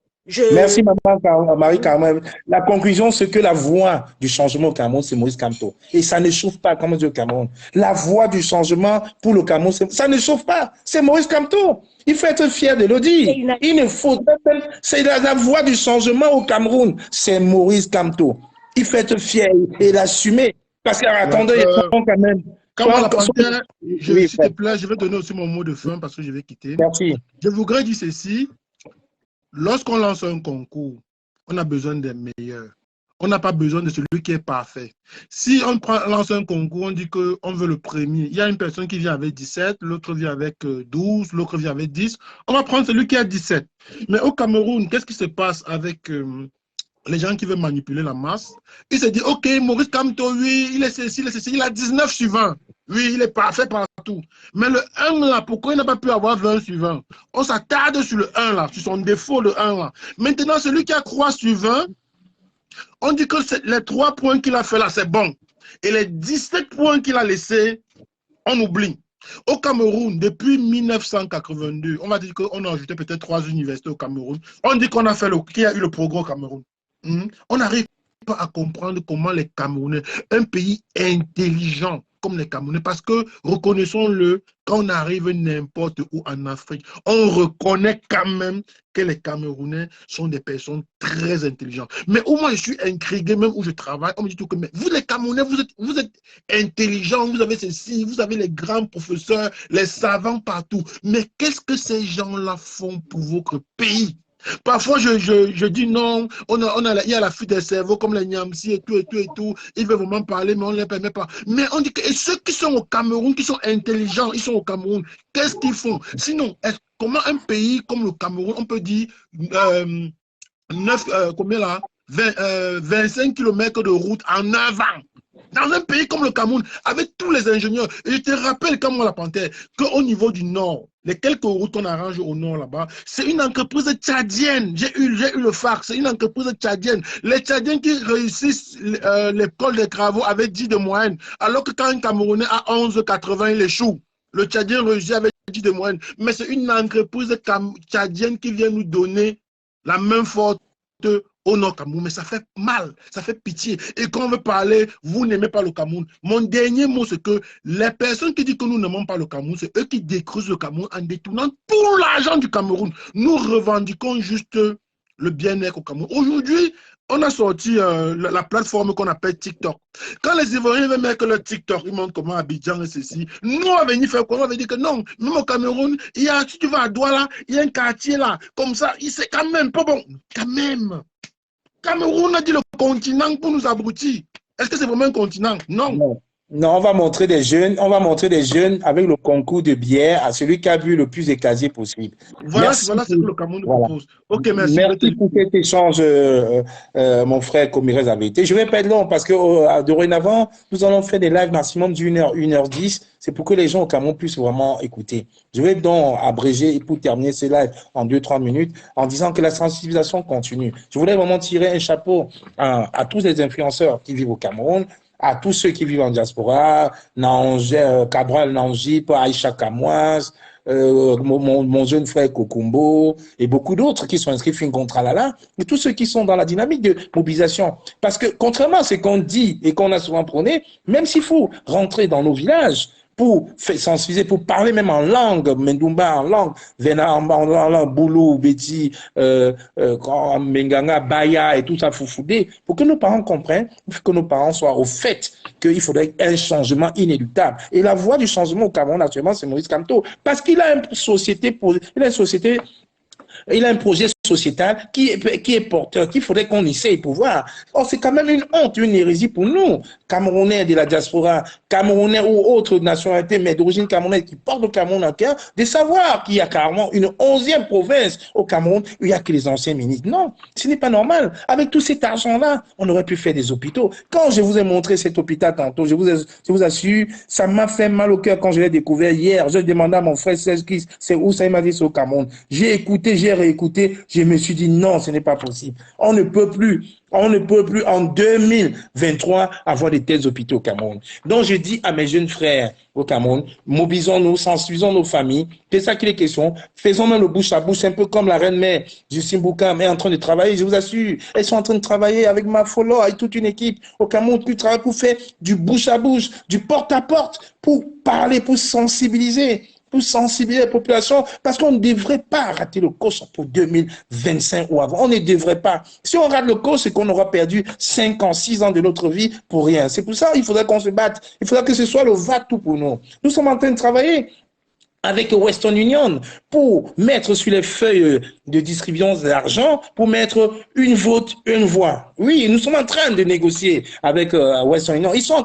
Merci, Maman Marie-Carmen. La conclusion, c'est que la voix du changement au Cameroun, c'est Maurice Kamto. Et ça ne chauffe pas, comme on dit au Cameroun. La voix du changement pour le Cameroun, ça ne chauffe pas. C'est Maurice Kamto. Il faut être fier de le dire. Il ne faut pas. C'est la voix du changement au Cameroun. C'est Maurice Kamto. Il faut être fier et l'assumer. Parce qu'attendez, quand même. S'il te plaît, je vais donner aussi mon mot de fin parce que je vais quitter. Merci. Je voudrais dire ceci. Lorsqu'on lance un concours, on a besoin des meilleurs. On n'a pas besoin de celui qui est parfait. Si on lance un concours, on dit qu'on veut le premier. Il y a une personne qui vient avec 17, l'autre vient avec 12, l'autre vient avec 10. On va prendre celui qui a 17. Mais au Cameroun, qu'est-ce qui se passe avec les gens qui veulent manipuler la masse? Ils se disent, OK, Maurice Kamto, oui, il est ceci, il a 19 suivants. Oui, il est parfait partout. Mais le 1 là, pourquoi il n'a pas pu avoir 20 suivants? On s'attarde sur le 1 là, sur son défaut, le 1 là. Maintenant, celui qui a 3 suivants, on dit que les 3 points qu'il a fait là, c'est bon. Et les 17 points qu'il a laissés, on oublie. Au Cameroun, depuis 1982, on va dire qu'on a ajouté peut-être 3 universités au Cameroun. On dit qu'on a fait qu'il y a eu le progrès au Cameroun. On n'arrive pas à comprendre comment les Camerounais, un pays intelligent comme les Camerounais, parce que, reconnaissons-le, quand on arrive n'importe où en Afrique, on reconnaît quand même que les Camerounais sont des personnes très intelligentes. Mais au moins, je suis intrigué, même où je travaille, on me dit tout que, mais vous les Camerounais, vous êtes intelligents, vous avez ceci, vous avez les grands professeurs, les savants partout. Mais qu'est-ce que ces gens-là font pour votre pays? Parfois, je dis non, il y a la fuite des cerveaux comme les Niamsi et tout. Ils veulent vraiment parler, mais on ne les permet pas. Mais on dit que et ceux qui sont au Cameroun, qui sont intelligents, ils sont au Cameroun, qu'est-ce qu'ils font? Sinon, comment un pays comme le Cameroun, on peut dire 25 km de route en 9 ans? Dans un pays comme le Cameroun, avec tous les ingénieurs, et je te rappelle comme moi la Panthère, qu'au niveau du nord, les quelques routes qu'on arrange au nord là-bas, c'est une entreprise tchadienne. J'ai eu le FARC, c'est une entreprise tchadienne. Les Tchadiens qui réussissent l'école des travaux avec 10 de moyenne, alors que quand un Camerounais a 11,80, il échoue. Le Tchadien réussit avec 10 de moyenne. Mais c'est une entreprise tchadienne qui vient nous donner la main forte au nord Cameroun, mais ça fait mal, ça fait pitié. Et quand on veut parler, vous n'aimez pas le Cameroun. Mon dernier mot, c'est que les personnes qui disent que nous n'aimons pas le Cameroun, c'est eux qui détruisent le Cameroun en détournant tout l'argent du Cameroun. Nous revendiquons juste le bien-être au Cameroun. Aujourd'hui, on a sorti la plateforme qu'on appelle TikTok. Quand les Ivoiriens veulent mettre leur TikTok, ils montrent comment Abidjan et ceci. Nous, on va venir faire quoi? On va dire que non, même au Cameroun, si tu vas à Douala, il y a un quartier là, comme ça, c'est quand même pas bon. Quand même. Cameroun a dit le continent pour nous abrutir. Est-ce que c'est vraiment un continent? Non. Non, on va montrer des jeunes avec le concours de bière à celui qui a bu le plus de casiers possible. Voilà ce que le Cameroun nous propose. Ok, merci. Merci pour cet échange, mon frère Komirez avait été. Je vais pas être long parce que dorénavant, nous allons faire des lives maximum d'1 heure, 1h10. C'est pour que les gens au Cameroun puissent vraiment écouter. Je vais donc abréger pour terminer ce live en 2-3 minutes en disant que la sensibilisation continue. Je voulais vraiment tirer un chapeau à tous les influenceurs qui vivent au Cameroun, à tous ceux qui vivent en diaspora, Cabral Nangip, Aïcha Kamouaz, mon jeune frère Kokumbo et beaucoup d'autres qui sont inscrits Fincontralala et tous ceux qui sont dans la dynamique de mobilisation. Parce que contrairement à ce qu'on dit et qu'on a souvent prôné, même s'il faut rentrer dans nos villages pour sensibiliser, pour parler même en langue, Mendumba en langue, Vena en langue, Boulou, Beti, Menganga, Baya et tout ça, Foufoudé, pour que nos parents comprennent, pour que nos parents soient au fait qu'il faudrait un changement inéluctable. Et la voie du changement au Cameroun, actuellement, c'est Maurice Kamto, parce qu'il a une société, il a un projet sociétal qui est porteur, qu'il faudrait qu'on essaye pour voir. Or, c'est quand même une honte, une hérésie pour nous, Camerounais de la diaspora, Camerounais ou autres nationalités, mais d'origine camerounaise qui portent le Cameroun en cœur, de savoir qu'il y a carrément une 11e province au Cameroun où il n'y a que les anciens ministres. Non, ce n'est pas normal. Avec tout cet argent-là, on aurait pu faire des hôpitaux. Quand je vous ai montré cet hôpital tantôt, je vous assure, ça m'a fait mal au cœur quand je l'ai découvert hier. Je demandais à mon frère Serge, c'est où ça, il m'a dit c'est au Cameroun. J'ai écouté, j'ai réécouté, je me suis dit non, ce n'est pas possible. On ne peut plus en 2023 avoir de tels hôpitaux au Cameroun. Donc je dis à mes jeunes frères au Cameroun, mobilisons-nous, sensibilisons nos familles, c'est ça qu'il est question. Faisons même le bouche à bouche, un peu comme la reine-mère Justine Boukam est en train de travailler, je vous assure, elles sont en train de travailler avec ma Folo, avec toute une équipe au Cameroun, qui travaille pour faire du bouche à bouche, du porte à porte, pour parler, pour sensibiliser la population, parce qu'on ne devrait pas rater le course pour 2025 ou avant. On ne devrait pas. Si on rate le course, c'est qu'on aura perdu 5 ans, 6 ans de notre vie pour rien. C'est pour ça qu'il faudrait qu'on se batte. Il faudrait que ce soit le va-tout pour nous. Nous sommes en train de travailler avec Western Union pour mettre sur les feuilles de distribution de l'argent, pour mettre une vote, une voix. Oui, nous sommes en train de négocier avec Western Union. Ils sont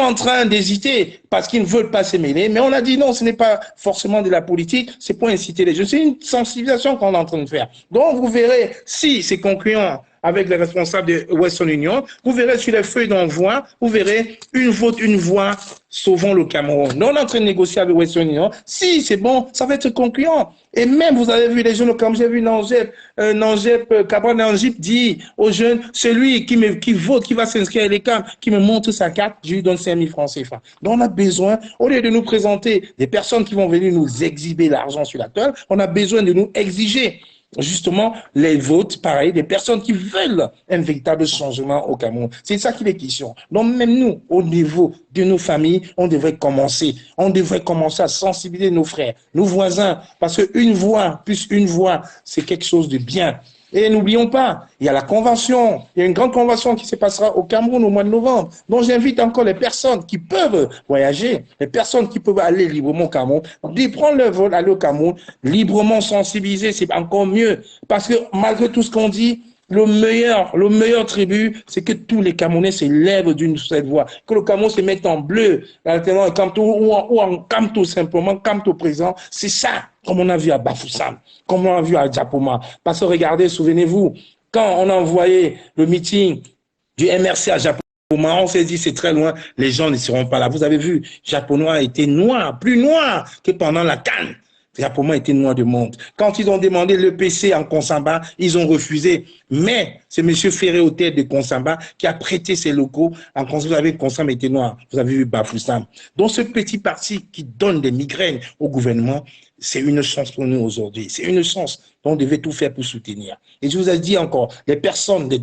en train d'hésiter parce qu'ils ne veulent pas se mêler. Mais on a dit non, ce n'est pas forcément de la politique, c'est pour inciter les jeunes. C'est une sensibilisation qu'on est en train de faire. Donc vous verrez si c'est concluant avec les responsables de Western Union, vous verrez sur les feuilles d'envoi, vous verrez une vote, une voix, sauvons le Cameroun. Nous, on est en train de négocier avec Western Union. Si c'est bon, ça va être concluant. Et même, vous avez vu les jeunes, comme j'ai vu Cabral Nangip dit aux jeunes, celui qui vote, qui va s'inscrire à l'ECAM, qui me montre sa carte, je lui donne 5 000 francs CFA. Donc, on a besoin, au lieu de nous présenter des personnes qui vont venir nous exhiber l'argent sur la toile, on a besoin de nous exiger justement les votes, pareil, des personnes qui veulent un véritable changement au Cameroun. C'est ça qu'il est question. Donc même nous, au niveau de nos familles, on devrait commencer à sensibiliser nos frères, nos voisins, parce qu'une voix plus une voix, c'est quelque chose de bien. Et n'oublions pas, il y a la convention, il y a une grande convention qui se passera au Cameroun au mois de novembre. Donc j'invite encore les personnes qui peuvent voyager, les personnes qui peuvent aller librement au Cameroun, de prendre leur vol, aller au Cameroun, librement sensibiliser, c'est encore mieux. Parce que malgré tout ce qu'on dit, le meilleur tribut, c'est que tous les Camerounais se lèvent d'une seule voix. Que le Cameroun se mette en bleu, ou en Kamto simplement, Kamto présent. C'est ça, comme on a vu à Bafoussam, comme on a vu à Diapoma. Parce que regardez, souvenez-vous, quand on a envoyé le meeting du MRC à Diapoma, on s'est dit c'est très loin, les gens ne seront pas là. Vous avez vu, Diapoma a été noir, plus noir que pendant la CAN. Diapoma était noir de monde. Quand ils ont demandé le PC en Konsamba, ils ont refusé. Mais c'est M. Ferré au tête de Konsamba qui a prêté ses locaux en Konsamba. Vous avez Konsamba était noir. Vous avez vu Bafoussam. Donc ce petit parti qui donne des migraines au gouvernement, c'est une chance pour nous aujourd'hui. C'est une chance. On devait tout faire pour soutenir. Et je vous ai dit encore, les personnes qui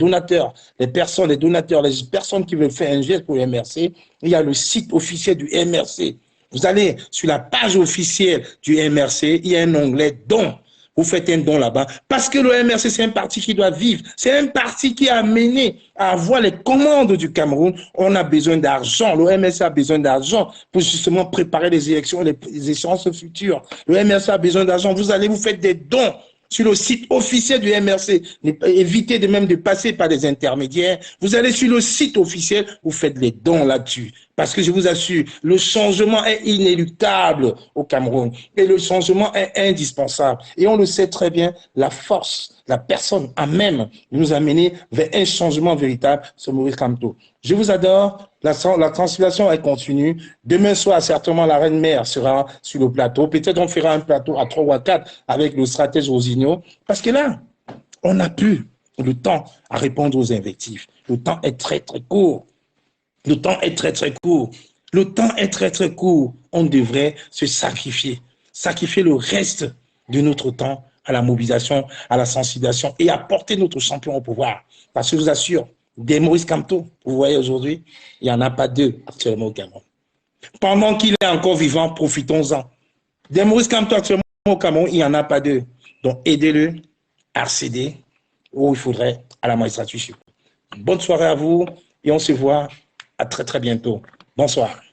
veulent faire un geste pour le MRC, il y a le site officiel du MRC. Vous allez sur la page officielle du MRC, il y a un onglet don. Vous faites un don là-bas. Parce que le MRC, c'est un parti qui doit vivre. C'est un parti qui a amené à avoir les commandes du Cameroun. On a besoin d'argent. Le MRC a besoin d'argent pour justement préparer les élections, les échéances futures. Le MRC a besoin d'argent. Vous allez vous faire des dons sur le site officiel du MRC. Évitez de passer par des intermédiaires. Vous allez sur le site officiel, vous faites les dons là-dessus. Parce que je vous assure, le changement est inéluctable au Cameroun. Et le changement est indispensable. Et on le sait très bien, la force, la personne à même de nous amener vers un changement véritable, c'est Maurice Kamto. Je vous adore. La transformation est continue. Demain soir, certainement, la reine-mère sera sur le plateau. Peut-être on fera un plateau à 3 ou à 4 avec le stratège Rosigno. Parce que là, on n'a plus le temps à répondre aux invectives. Le temps est très, très court. Le temps est très, très court. Le temps est très, très court. On devrait se sacrifier. Sacrifier le reste de notre temps à la mobilisation, à la sensibilisation et à porter notre champion au pouvoir. Parce que je vous assure, des Maurice Kamto, vous voyez aujourd'hui, il n'y en a pas deux actuellement au Cameroun. Pendant qu'il est encore vivant, profitons-en. Des Maurice Kamto actuellement au Cameroun, il n'y en a pas deux. Donc aidez-le à accéder où il faudrait à la magistrature. Bonne soirée à vous et on se voit à très très bientôt. Bonsoir.